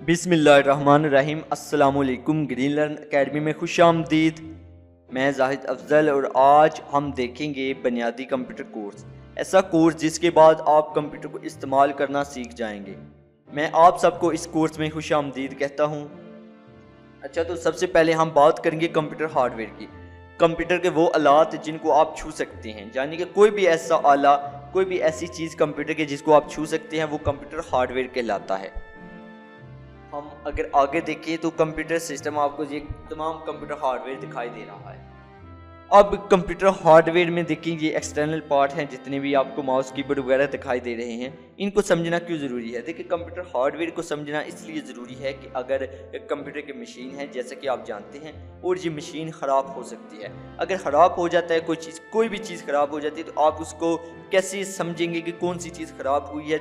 बिस्मिल्लाहिर्रहमानिर्रहीम। अस्सलामुअलैकुम। Green learn academy में खुश आमदीद। मैं जाहिद अफजल और आज हम देखेंगे बुनियादी कंप्यूटर कोर्स, ऐसा कोर्स जिसके बाद आप कंप्यूटर को इस्तेमाल करना सीख जाएंगे। मैं आप सबको इस कोर्स में खुश आमदीद कहता हूँ। अच्छा, तो सबसे पहले हम बात करेंगे कंप्यूटर हार्डवेयर की। कंप्यूटर के वो आलात जिनको आप छू सकते हैं, यानी कि कोई भी ऐसा आला, कोई भी ऐसी चीज़ कंप्यूटर के जिसको आप छू सकते हैं, वो कंप्यूटर हार्डवेयर कहलाता है। हम अगर आगे देखें तो कंप्यूटर सिस्टम आपको ये तमाम कंप्यूटर हार्डवेयर दिखाई दे रहा है। अब कंप्यूटर हार्डवेयर में देखिए ये एक्सटर्नल पार्ट हैं, जितने भी आपको माउस कीबोर्ड वगैरह दिखाई दे रहे हैं, इनको समझना क्यों ज़रूरी है। देखिए कंप्यूटर हार्डवेयर को समझना इसलिए ज़रूरी है कि अगर कंप्यूटर की मशीन है, जैसा कि आप जानते हैं, और ये मशीन ख़राब हो सकती है। अगर ख़राब हो जाता है कोई भी चीज़ ख़राब हो जाती है, तो आप उसको कैसे समझेंगे कि कौन सी चीज़ ख़राब हुई है,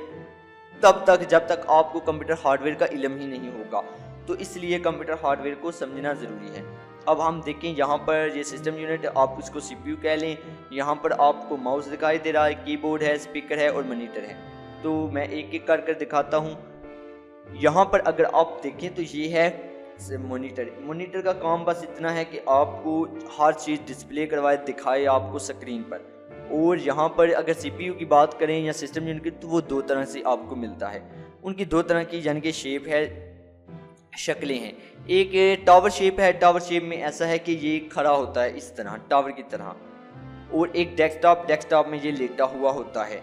तब तक जब तक आपको कंप्यूटर हार्डवेयर का इल्म ही नहीं होगा। तो इसलिए कंप्यूटर हार्डवेयर को समझना ज़रूरी है। अब हम देखें, यहाँ पर ये सिस्टम यूनिट, आप उसको सीपीयू कह लें। यहाँ पर आपको माउस दिखाई दे रहा है, कीबोर्ड है, स्पीकर है और मॉनिटर है। तो मैं एक एक कर दिखाता हूँ। यहाँ पर अगर आप देखें तो ये है मॉनिटर का काम बस इतना है कि आपको हर चीज़ डिस्प्ले करवाए, दिखाए आपको स्क्रीन पर। और यहाँ पर अगर सीपीयू की बात करें या सिस्टम यूनिट की, तो वो दो तरह से आपको मिलता है। उनकी दो तरह की यानी कि शेप है, शक्लें हैं। एक टावर शेप है। टावर शेप में ऐसा है कि ये खड़ा होता है इस तरह, टावर की तरह। और एक डेस्कटॉप में ये लेटा हुआ होता है।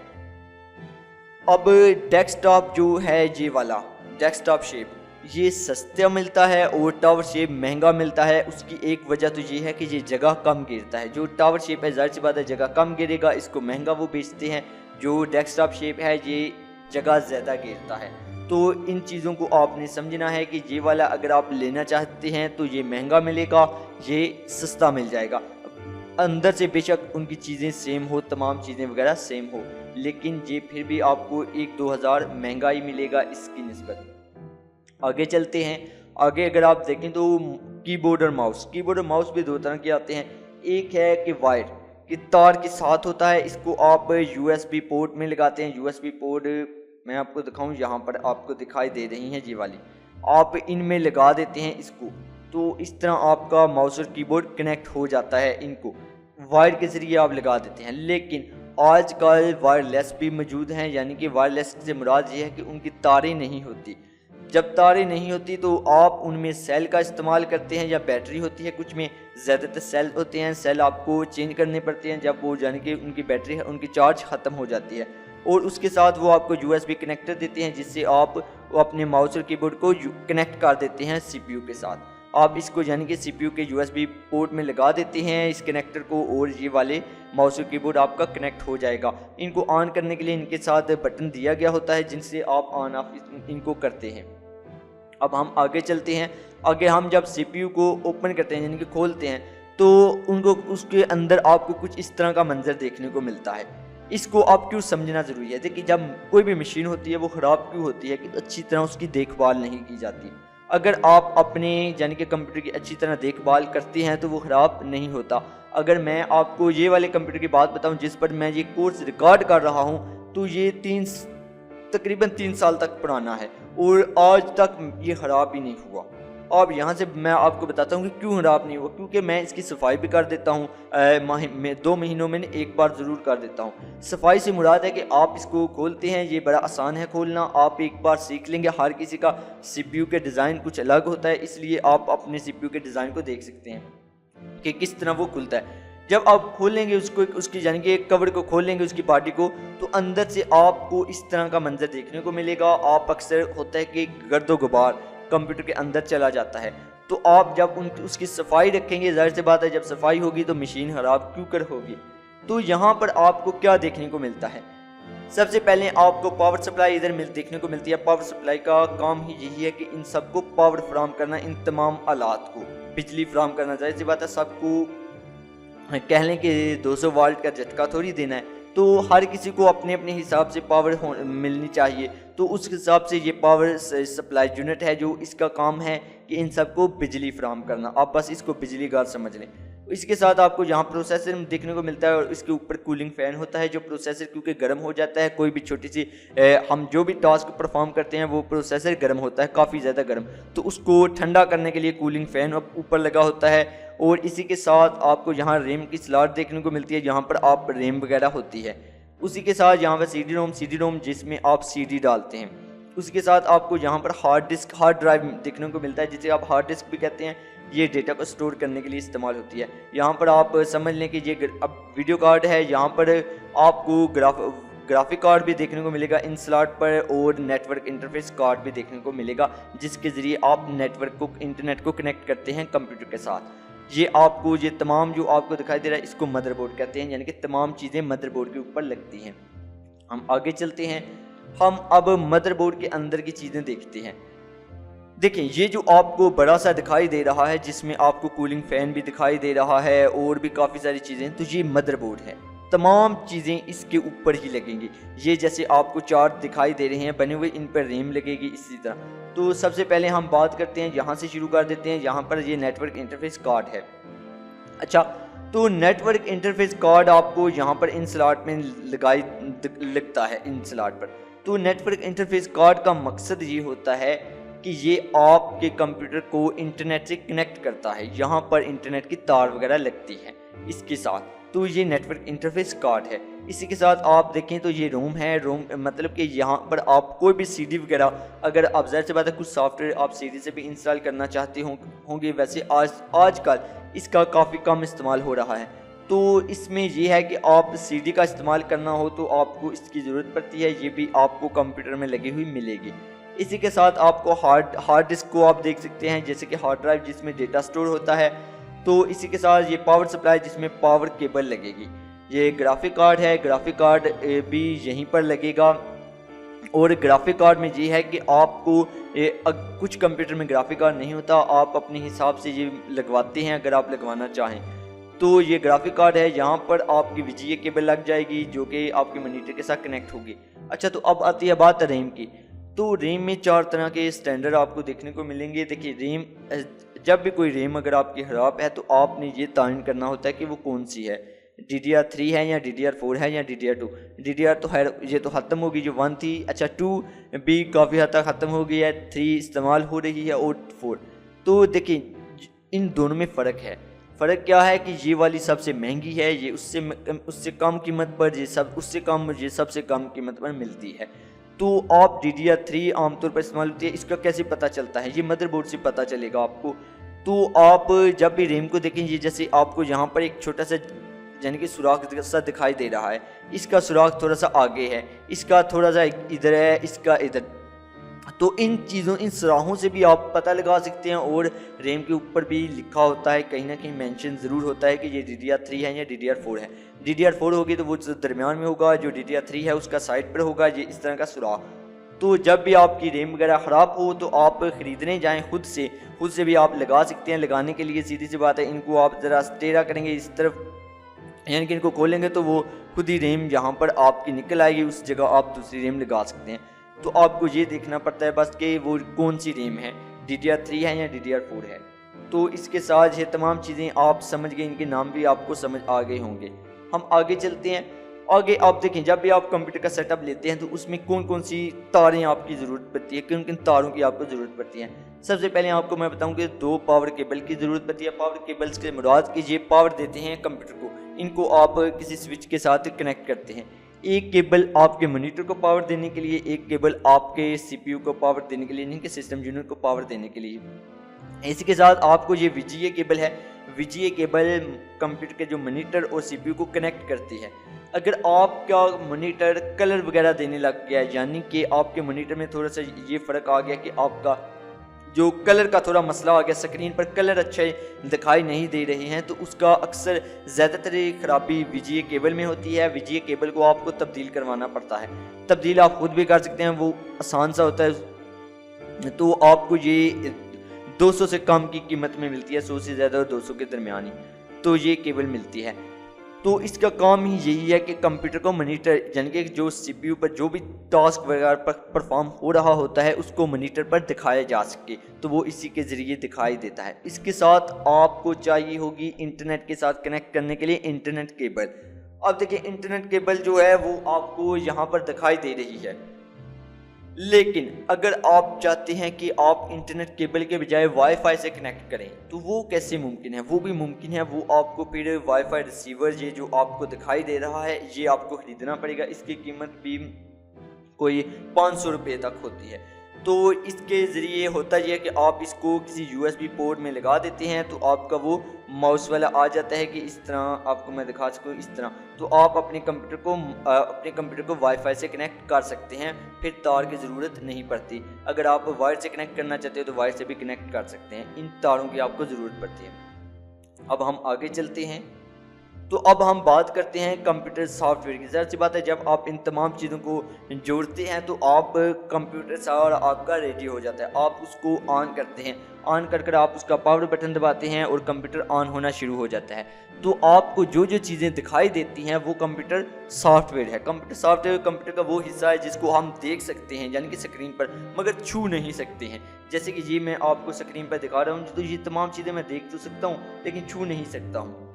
अब डेस्कटॉप जो है, ये वाला डेस्कटॉप शेप, ये सस्ता मिलता है और टावर शेप महंगा मिलता है। उसकी एक वजह तो ये है कि ये जगह कम गिरता है। जो टावर शेप है, जाहिर सी बात है जगह कम गिरेगा, इसको महंगा वो बेचते हैं। जो डेस्कटॉप शेप है, ये जगह ज़्यादा गिरता है। तो इन चीज़ों को आपने समझना है कि ये वाला अगर आप लेना चाहते हैं तो ये महंगा मिलेगा, ये सस्ता मिल जाएगा। अंदर से बेशक उनकी चीज़ें सेम हो, तमाम चीज़ें वगैरह सेम हो, लेकिन ये फिर भी आपको 1-2 हज़ार महंगा ही मिलेगा इसकी निस्बत। आगे चलते हैं। आगे अगर आप देखें तो कीबोर्ड और माउस भी दो तरह के आते हैं। एक है कि वायर कि तार के साथ होता है, इसको आप यूएसबी पोर्ट में लगाते हैं। यूएसबी पोर्ट मैं आपको दिखाऊं, यहाँ पर आपको दिखाई दे रही हैं ये वाली, आप इनमें लगा देते हैं इसको, तो इस तरह आपका माउस और कीबोर्ड कनेक्ट हो जाता है। इनको वायर के ज़रिए आप लगा देते हैं। लेकिन आजकल वायरलेस भी मौजूद हैं, यानी कि वायरलेस से मुराद ये है कि उनकी तारें नहीं होती। जब तारें नहीं होती तो आप उनमें सेल का इस्तेमाल करते हैं या बैटरी होती है। कुछ में ज़्यादातर सेल होते हैं। सेल आपको चेंज करने पड़ते हैं जब वो, यानी कि उनकी बैटरी है, उनकी चार्ज ख़त्म हो जाती है। और उसके साथ वो आपको यूएसबी कनेक्टर देते हैं, जिससे आप अपने माउस और कीबोर्ड को कनेक्ट कर देते हैं सीपीयू के साथ। आप इसको यानी कि सीपीयू के यूएसबी पोर्ट में लगा देते हैं इस कनेक्टर को, और ये वाले माउस और कीबोर्ड आपका कनेक्ट हो जाएगा। इनको ऑन करने के लिए इनके साथ बटन दिया गया होता है, जिनसे आप ऑन ऑफ इनको करते हैं। अब हम आगे चलते हैं। आगे हम जब सीपीयू को ओपन करते हैं, यानी कि खोलते हैं, तो उनको उसके अंदर आपको कुछ इस तरह का मंजर देखने को मिलता है। इसको आप क्यों समझना ज़रूरी है। देखिए, जब कोई भी मशीन होती है वो ख़राब क्यों होती है कि अच्छी तरह उसकी देखभाल नहीं की जाती। अगर आप अपने यानी कि कंप्यूटर की अच्छी तरह देखभाल करते हैं तो वो ख़राब नहीं होता। अगर मैं आपको ये वाले कंप्यूटर की बात बताऊं जिस पर मैं ये कोर्स रिकॉर्ड कर रहा हूं, तो ये तकरीबन 3 साल तक पुराना है और आज तक ये ख़राब ही नहीं हुआ। अब यहाँ से मैं आपको बताता हूँ कि क्यों ख़राब नहीं हुआ। क्योंकि मैं इसकी सफाई भी कर देता हूँ, 2 महीनों में एक बार ज़रूर कर देता हूँ। सफाई से मुराद है कि आप इसको खोलते हैं, ये बड़ा आसान है खोलना, आप एक बार सीख लेंगे। हर किसी का सीपीयू के डिज़ाइन कुछ अलग होता है, इसलिए आप अपने सीपीयू के डिज़ाइन को देख सकते हैं कि किस तरह वो खुलता है। जब आप खोलेंगे उसको, उसकी यानी कि कवर को खोलेंगे उसकी बॉडी को, तो अंदर से आपको इस तरह का मंजर देखने को मिलेगा। आप अक्सर होता है कि गर्दो गुबार कंप्यूटर के अंदर चला जाता है, तो आप जब उसकी सफाई रखेंगे, जाहिर सी बात है जब सफाई होगी तो मशीन ख़राब क्यों कर होगी। तो यहाँ पर आपको क्या देखने को मिलता है, सबसे पहले आपको पावर सप्लाई इधर देखने को मिलती है। पावर सप्लाई का काम ही यही है कि इन सबको पावर फ्राहम करना, इन तमाम आलात को बिजली फ्राहम करना। जाहिर सी बात है सबको कह लें कि 200 वाल्ट का झटका थोड़ी देना है, तो हर किसी को अपने अपने हिसाब से पावर मिलनी चाहिए। तो उस हिसाब से ये पावर सप्लाई यूनिट है जो इसका काम है कि इन सबको बिजली फ्राहम करना। आप बस इसको बिजली घर समझ लें। इसके साथ आपको यहाँ प्रोसेसर देखने को मिलता है और इसके ऊपर कूलिंग फ़ैन होता है। जो प्रोसेसर क्योंकि गर्म हो जाता है, कोई भी छोटी सी हम जो भी टास्क परफॉर्म करते हैं वो प्रोसेसर गर्म होता है, काफ़ी ज़्यादा गर्म, तो उसको ठंडा करने के लिए कूलिंग फ़ैन ऊपर लगा होता है। और इसी के साथ आपको यहाँ रैम की स्लॉट देखने को मिलती है, जहाँ पर आप रैम वगैरह होती है। उसी के साथ यहाँ पर सी डी रोम जिसमें आप CD डालते हैं। उसके साथ आपको यहाँ पर हार्ड ड्राइव देखने को मिलता है, जिसे आप हार्ड डिस्क भी कहते हैं। ये डेटा को स्टोर करने के लिए इस्तेमाल होती है। यहाँ पर आप समझ लें कि ये अब वीडियो कार्ड है, यहाँ पर आपको ग्राफिक कार्ड भी देखने को मिलेगा इन स्लॉट पर, और नेटवर्क इंटरफेस कार्ड भी देखने को मिलेगा, जिसके ज़रिए आप इंटरनेट को कनेक्ट करते हैं कंप्यूटर के साथ। ये तमाम जो आपको दिखाई दे रहा है, इसको मदरबोर्ड कहते हैं, यानी कि तमाम चीज़ें मदरबोर्ड के ऊपर लगती हैं। हम आगे चलते हैं, हम अब मदरबोर्ड के अंदर की चीज़ें देखते हैं। देखिए, ये जो आपको बड़ा सा दिखाई दे रहा है, जिसमें आपको कूलिंग फ़ैन भी दिखाई दे रहा है और भी काफ़ी सारी चीज़ें, तो ये मदरबोर्ड है। तमाम चीज़ें इसके ऊपर ही लगेंगी। ये जैसे आपको चार्ट दिखाई दे रहे हैं बने हुए, इन पर रैम लगेगी इसी तरह। तो सबसे पहले हम बात करते हैं, यहाँ से शुरू कर देते हैं। यहाँ पर ये नेटवर्क इंटरफेस कार्ड है। अच्छा, तो नेटवर्क इंटरफेस कार्ड आपको यहाँ पर इन स्लॉट में लगता है, इन स्लॉट पर। तो नेटवर्क इंटरफेस कार्ड का मकसद ये होता है कि ये आपके कंप्यूटर को इंटरनेट से कनेक्ट करता है। यहाँ पर इंटरनेट की तार वगैरह लगती है इसके साथ, तो ये नेटवर्क इंटरफेस कार्ड है। इसी के साथ आप देखें तो ये रोम है। रोम मतलब कि यहाँ पर आप कोई भी CD वगैरह, अगर आप ज़ाहिर सी बात है कुछ सॉफ्टवेयर आप CD से भी इंस्टॉल करना चाहते होंगे, वैसे आजकल इसका काफ़ी कम इस्तेमाल हो रहा है। तो इसमें यह है कि आप CD का इस्तेमाल करना हो तो आपको इसकी ज़रूरत पड़ती है, ये भी आपको कंप्यूटर में लगी हुई मिलेगी। इसी के साथ आपको हार्ड डिस्क को आप देख सकते हैं, जैसे कि हार्ड ड्राइव जिसमें डेटा स्टोर होता है। तो इसी के साथ ये पावर सप्लाई जिसमें पावर केबल लगेगी। ये ग्राफिक कार्ड है, ग्राफिक कार्ड भी यहीं पर लगेगा। और ग्राफिक कार्ड में ये है कि आपको कुछ कंप्यूटर में ग्राफिक कार्ड नहीं होता, आप अपने हिसाब से ये लगवाते हैं अगर आप लगवाना चाहें। तो ये ग्राफिक कार्ड है, यहाँ पर आपकी VGA केबल लग जाएगी जो कि आपके मॉनिटर के साथ कनेक्ट होगी। अच्छा, तो अब आती है बात रैम की। तो रैम में 4 तरह के स्टैंडर्ड आपको देखने को मिलेंगे। देखिए, रैम जब भी कोई रैम अगर आपकी ख़राब है तो आपने ये तयन करना होता है कि वो कौन सी है, DDR3 है या DDR4 है या DDR2। DDR तो है, ये तो ख़त्म होगी जो 1 थी। अच्छा, 2 भी काफ़ी हद तक ख़त्म हो गई है, 3 इस्तेमाल हो रही है और 4। तो देखिए, इन दोनों में फ़र्क है। फ़र्क क्या है कि ये वाली सबसे महंगी है, ये उससे कम कीमत पर, ये सबसे कम कीमत पर मिलती है। तो आप DDR3 आमतौर पर इस्तेमाल होती है। इसका कैसे पता चलता है? ये मदरबोर्ड से पता चलेगा आपको। तो आप जब भी रैम को देखेंगे, जैसे आपको यहाँ पर एक छोटा सा यानी कि सुराख सा दिखाई दे रहा है, इसका सुराख थोड़ा सा आगे है, इसका थोड़ा सा इधर है, इसका इधर। तो इन सुराहों से भी आप पता लगा सकते हैं। और रैम के ऊपर भी लिखा होता है, कहीं ना कहीं मेंशन ज़रूर होता है कि ये DDR3 है या DDR4 है। DDR4 होगी तो वो दरमियान में होगा, जो DDR3 है उसका साइड पर होगा, ये इस तरह का सुराख। तो जब भी आपकी रैम वगैरह ख़राब हो तो आप ख़रीदने जाएं खुद से भी आप लगा सकते हैं। लगाने के लिए सीधी सी बात है, इनको आप ज़रा टेढ़ा करेंगे इस तरफ, यानी कि इनको खोलेंगे तो वो खुद ही रैम जहाँ पर आपकी निकल आएगी, उस जगह आप दूसरी रैम लगा सकते हैं। तो आपको ये देखना पड़ता है बस कि वो कौन सी रैम है, DDR3 है या DDR4 है। तो इसके साथ ये तमाम चीज़ें आप समझ गए, इनके नाम भी आपको समझ आ गए होंगे। हम आगे चलते हैं। आगे आप देखें, जब भी आप कंप्यूटर का सेटअप लेते हैं तो उसमें कौन कौन सी तारें आपकी ज़रूरत पड़ती है, किन किन तारों की आपको ज़रूरत पड़ती है। सबसे पहले आपको मैं बताऊं कि 2 पावर केबल की ज़रूरत पड़ती है। पावर केबल्स के मुराद कि ये पावर देते हैं कंप्यूटर को, इनको आप किसी स्विच के साथ कनेक्ट करते हैं। एक केबल आपके मॉनिटर को पावर देने के लिए, एक केबल आपके CPU को पावर देने के लिए, इनके सिस्टम यूनिट को पावर देने के लिए। इसी के साथ आपको ये VGA केबल है, VGA केबल कंप्यूटर के जो मॉनिटर और CPU को कनेक्ट करती है। अगर आपका मॉनिटर कलर वगैरह देने लग गया, यानी कि आपके मॉनिटर में थोड़ा सा ये फ़र्क आ गया कि आपका जो कलर का थोड़ा मसला आ गया, स्क्रीन पर कलर अच्छे दिखाई नहीं दे रहे हैं, तो उसका अक्सर ज़्यादातर खराबी VGA केबल में होती है। VGA केबल को आपको तब्दील करवाना पड़ता है। तब्दील आप खुद भी कर सकते हैं, वो आसान सा होता है। तो आपको ये 200 से कम की कीमत में मिलती है, 100 से ज़्यादा और 200 के दरमियान ही तो ये केबल मिलती है। तो इसका काम ही यही है कि कंप्यूटर को मॉनिटर, यानी कि जो सीपीयू पर जो भी टास्क वगैरह पर परफॉर्म हो रहा होता है उसको मॉनिटर पर दिखाया जा सके, तो वो इसी के ज़रिए दिखाई देता है। इसके साथ आपको चाहिए होगी इंटरनेट के साथ कनेक्ट करने के लिए इंटरनेट केबल। अब देखिए इंटरनेट केबल जो है वो आपको यहाँ पर दिखाई दे रही है, लेकिन अगर आप चाहते हैं कि आप इंटरनेट केबल के बजाय वाईफाई से कनेक्ट करें तो वो कैसे मुमकिन है? वो भी मुमकिन है। वो आपको फिर वाईफाई रिसीवर ये जो आपको दिखाई दे रहा है ये आपको ख़रीदना पड़ेगा। इसकी कीमत भी कोई 500 रुपये तक होती है। तो इसके ज़रिए होता यह है कि आप इसको किसी USB पोर्ट में लगा देते हैं तो आपका वो माउस वाला आ जाता है कि इस तरह आपको मैं दिखा सकूँ, इस तरह। तो आप अपने कंप्यूटर को वाईफाई से कनेक्ट कर सकते हैं, फिर तार की ज़रूरत नहीं पड़ती। अगर आप वायर से कनेक्ट करना चाहते हो तो वायर से भी कनेक्ट कर सकते हैं, इन तारों की आपको ज़रूरत पड़ती है। अब हम आगे चलते हैं, तो अब हम बात करते हैं कंप्यूटर सॉफ्टवेयर की। ज़ाहिर सी बात है जब आप इन तमाम चीज़ों को जोड़ते हैं तो आप कंप्यूटर सारा आपका रेडी हो जाता है। आप उसको ऑन करते हैं, ऑन कर आप उसका पावर बटन दबाते हैं और कंप्यूटर ऑन होना शुरू हो जाता है। तो आपको जो जो चीज़ें दिखाई देती हैं वो कंप्यूटर सॉफ्टवेयर है। कंप्यूटर सॉफ्टवेयर कंप्यूटर का वो हिस्सा है जिसको हम देख सकते हैं, यानी कि स्क्रीन पर, मगर छू नहीं सकते हैं। जैसे कि ये मैं आपको स्क्रीन पर दिखा रहा हूँ, तो ये तमाम चीज़ें मैं देख तो सकता हूँ लेकिन छू नहीं सकता हूँ।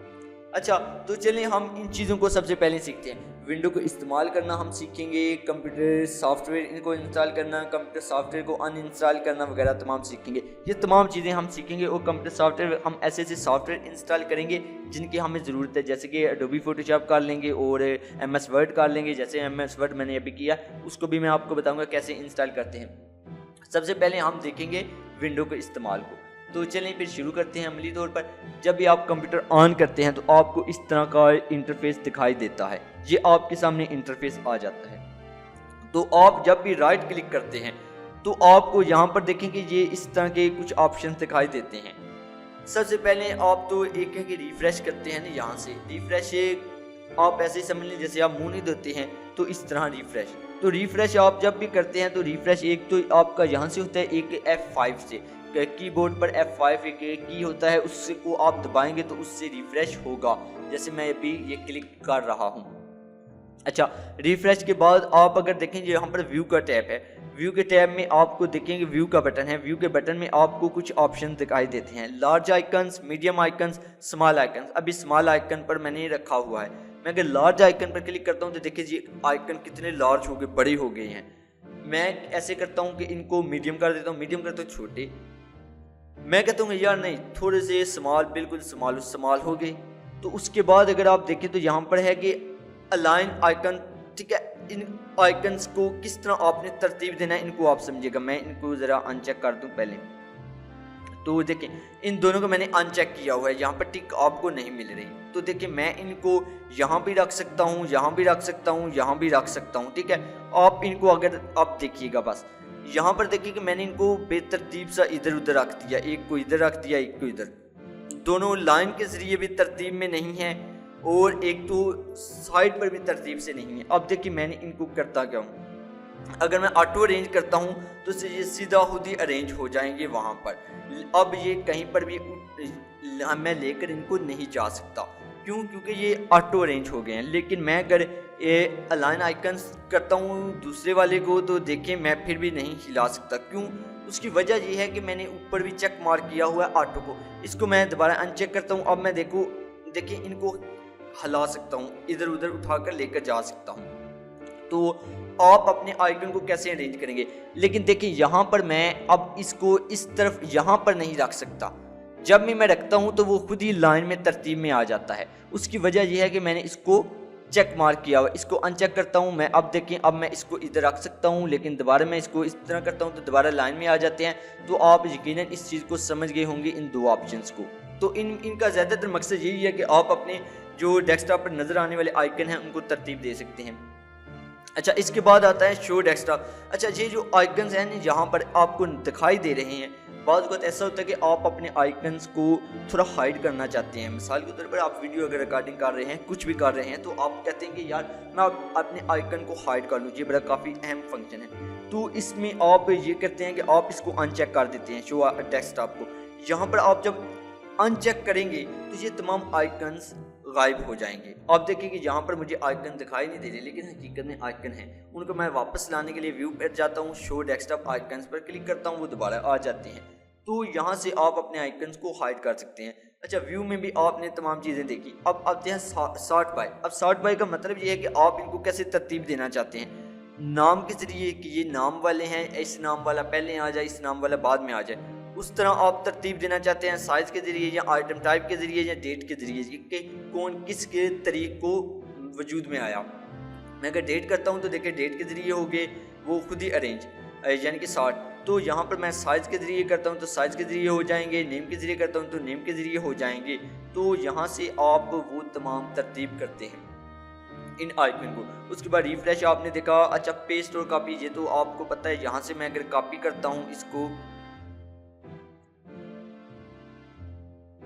अच्छा, तो चलिए हम इन चीज़ों को सबसे पहले सीखते हैं। विंडो को इस्तेमाल करना हम सीखेंगे, कंप्यूटर सॉफ्टवेयर इनको इंस्टॉल करना, कंप्यूटर सॉफ्टवेयर को अनइंस्टॉल करना वगैरह तमाम सीखेंगे। ये तमाम चीज़ें हम सीखेंगे और कंप्यूटर सॉफ्टवेयर हम ऐसे ऐसे सॉफ्टवेयर इंस्टॉल करेंगे जिनकी हमें ज़रूरत है। जैसे कि एडोबी फोटोशॉप कर लेंगे और MS वर्ड कर लेंगे। जैसे MS वर्ड मैंने अभी किया, उसको भी मैं आपको बताऊँगा कैसे इंस्टॉल करते हैं। सबसे पहले हम देखेंगे विंडो के इस्तेमाल को। तो चलिए फिर शुरू करते हैं अमली तौर पर। जब भी आप कंप्यूटर ऑन करते हैं तो आपको इस तरह का इंटरफेस दिखाई देता है, ये आपके सामने इंटरफेस आ जाता है। तो आप जब भी राइट क्लिक करते हैं तो आपको यहाँ पर देखेंगे ये इस तरह के कुछ ऑप्शन दिखाई देते हैं। सबसे पहले आप तो एक है कि रिफ्रेश करते हैं ना, यहाँ से रिफ्रेश आप ऐसे ही समझ लें जैसे आप मुंह नहीं धोते हैं तो इस तरह रिफ्रेश। तो रिफ्रेश आप जब भी करते हैं तो रिफ्रेश एक तो आपका यहाँ से होता है, एक F5 से कीबोर्ड पर F5 एक की होता है, उससे को आप दबाएंगे तो उससे रिफ्रेश होगा। जैसे मैं अभी ये क्लिक कर रहा हूँ। अच्छा, रिफ्रेश के बाद आप अगर देखेंगे यहाँ पर व्यू का टैब है, व्यू के टैब में आपको देखेंगे व्यू का बटन है। व्यू के बटन में आपको कुछ ऑप्शन दिखाई देते हैं, large icons, medium icons, small icons. अभी स्मॉल आइकन पर मैंने रखा हुआ है। मैं अगर लार्ज आइकन पर क्लिक करता हूँ तो देखिए जी आइकन कितने लार्ज हो गए, बड़े हो गए हैं। मैं ऐसे करता हूँ कि इनको मीडियम कर देता हूँ, मीडियम करता हूँ छोटे। मैं कहता हूँ यार नहीं, थोड़े से स्मॉल, बिल्कुल स्मॉल हो गए। तो उसके बाद अगर आप देखें तो यहाँ पर है कि अलाइन आइकन, ठीक है। इन आइकन्स को किस तरह आपने तरतीब देना है इनको आप समझिएगा। मैं इनको ज़रा अनचेक कर दूँ पहले। तो देखें इन दोनों को मैंने अनचेक किया हुआ है, यहाँ पर टिक आपको नहीं मिल रही। तो देखिए मैं इनको यहाँ भी रख सकता हूँ, यहाँ भी रख सकता हूँ, यहाँ भी रख सकता हूँ, ठीक है। आप इनको अगर आप देखिएगा बस यहाँ पर देखिए कि मैंने इनको बेतरतीब सा इधर उधर रख दिया, एक को इधर रख दिया, एक को इधर। दोनों लाइन के जरिए भी तरतीब में नहीं है और एक तो साइड पर भी तरतीब से नहीं है। अब देखिए मैंने इनको करता क्या हूँ, अगर मैं ऑटो अरेंज करता हूँ तो ये सीधा खुद ही अरेंज हो जाएंगे वहाँ पर। अब ये कहीं पर भी मैं लेकर इनको नहीं जा सकता, क्यों? क्योंकि ये ऑटो अरेंज हो गए हैं। लेकिन मैं अगर ये अलाइन आइकन्स करता हूँ दूसरे वाले को तो देखिए मैं फिर भी नहीं हिला सकता, क्यों? उसकी वजह ये है कि मैंने ऊपर भी चेक मार्क किया हुआ है ऑटो को। इसको मैं दोबारा अनचेक करता हूँ। अब मैं देखिए इनको हिला सकता हूँ, इधर उधर उठाकर लेकर जा सकता हूँ। तो आप अपने आइकन को कैसे अरेंज करेंगे? लेकिन देखिए यहाँ पर मैं अब इसको इस तरफ यहाँ पर नहीं रख सकता। जब भी मैं रखता हूँ तो वो खुद ही लाइन में तरतीब में आ जाता है। उसकी वजह यह है कि मैंने इसको चेक मार्क किया हुआ। इसको अनचेक करता हूँ मैं, अब देखिए अब मैं इसको इधर रख सकता हूँ, लेकिन दोबारा मैं इसको इस तरह करता हूँ तो दोबारा लाइन में आ जाते हैं। तो आप यकीनन इस चीज़ को समझ गए होंगे इन दो ऑप्शंस को। तो इनका ज़्यादातर मकसद यही है कि आप अपने जो डेस्कटॉप पर नज़र आने वाले आइकन हैं उनको तरतीब दे सकते हैं। अच्छा, इसके बाद आता है शो डेस्कटॉप। अच्छा, ये जो आइकन्स हैं यहाँ पर आपको दिखाई दे रहे हैं, बाज़ वक़्त ऐसा होता है कि आप अपने आइकन्स को थोड़ा हाइड करना चाहते हैं। मिसाल के तौर पर आप वीडियो अगर रिकॉर्डिंग कर रहे हैं, कुछ भी कर रहे हैं, तो आप कहते हैं कि यार मैं अपने आइकन को हाइड कर लूँ। ये बड़ा काफ़ी अहम फंक्शन है। तो इसमें आप ये करते हैं कि आप इसको अनचेक कर देते हैं, शो डेस्कटॉप को। यहाँ पर आप जब अनचेक करेंगे तो ये तमाम आइकन्स गायब हो जाएंगे। आप देखिए कि यहाँ पर मुझे आइकन दिखाई नहीं दे रहे, लेकिन हकीकत में आइकन है। उनको मैं वापस लाने के लिए व्यू पर जाता हूँ, शो डेस्कटॉप आइकन्स पर क्लिक करता हूँ, वो दोबारा आ जाते हैं। तो यहाँ से आप अपने आइकन्स को हाइड कर सकते हैं। अच्छा, व्यू में भी आपने तमाम चीज़ें देखी। अब आते हैं सॉर्ट बाय। अब सॉर्ट बाय का मतलब ये है कि आप इनको कैसे तरतीब देना चाहते हैं, नाम के जरिए कि ये नाम वाले हैं, इस नाम वाला पहले आ जाए, इस नाम वाला बाद में आ जाए, उस तरह आप तरतीब देना चाहते हैं, साइज के जरिए या आइटम टाइप के जरिए या डेट के जरिए कि कौन किस के तरीक को वजूद में आया। मैं अगर डेट करता हूँ तो देखिए डेट के जरिए हो गए वो खुद ही अरेंज, यानी कि सॉर्ट। तो यहाँ पर मैं साइज़ के ज़रिए करता हूँ तो साइज़ के ज़रिए हो जाएंगे, नेम के ज़रिए करता हूँ तो नेम के ज़रिए हो जाएंगे। तो यहाँ से आप वो तमाम तरतीब करते हैं इन आइकन को। उसके बाद रिफ्रेश आपने देखा। अच्छा, पेस्ट और कॉपी, ये तो आपको पता है। यहाँ से मैं अगर कॉपी करता हूँ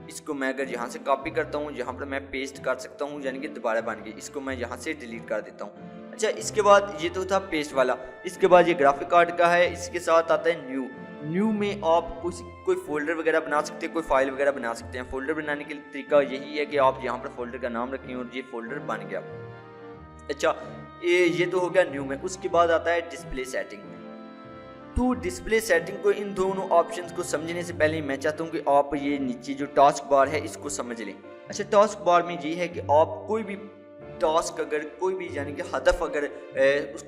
इसको मैं अगर यहाँ से कॉपी करता हूँ, यहाँ पर मैं पेस्ट कर सकता हूँ, यानी कि दोबारा बन गई। इसको मैं यहाँ से डिलीट कर देता हूँ। अच्छा, इसके बाद ये तो था पेस्ट वाला। इसके बाद ये ग्राफिक कार्ड का है। इसके साथ आता है न्यू में आप कोई फोल्डर वगैरह बना सकते हैं, कोई फाइल वगैरह बना सकते हैं। फोल्डर बनाने के तरीका यही है कि आप यहाँ पर फोल्डर का नाम रखें और ये फोल्डर बन गया। अच्छा, ये तो हो गया न्यू में। उसके बाद आता है डिस्प्ले सेटिंग। तो डिस्प्ले सेटिंग को, इन दोनों ऑप्शंस को समझने से पहले मैं चाहता हूँ कि आप ये नीचे जो टास्क बार है इसको समझ लें। अच्छा, टास्क बार में ये है कि आप कोई भी टास्क अगर कोई भी यानी कि हदफ अगर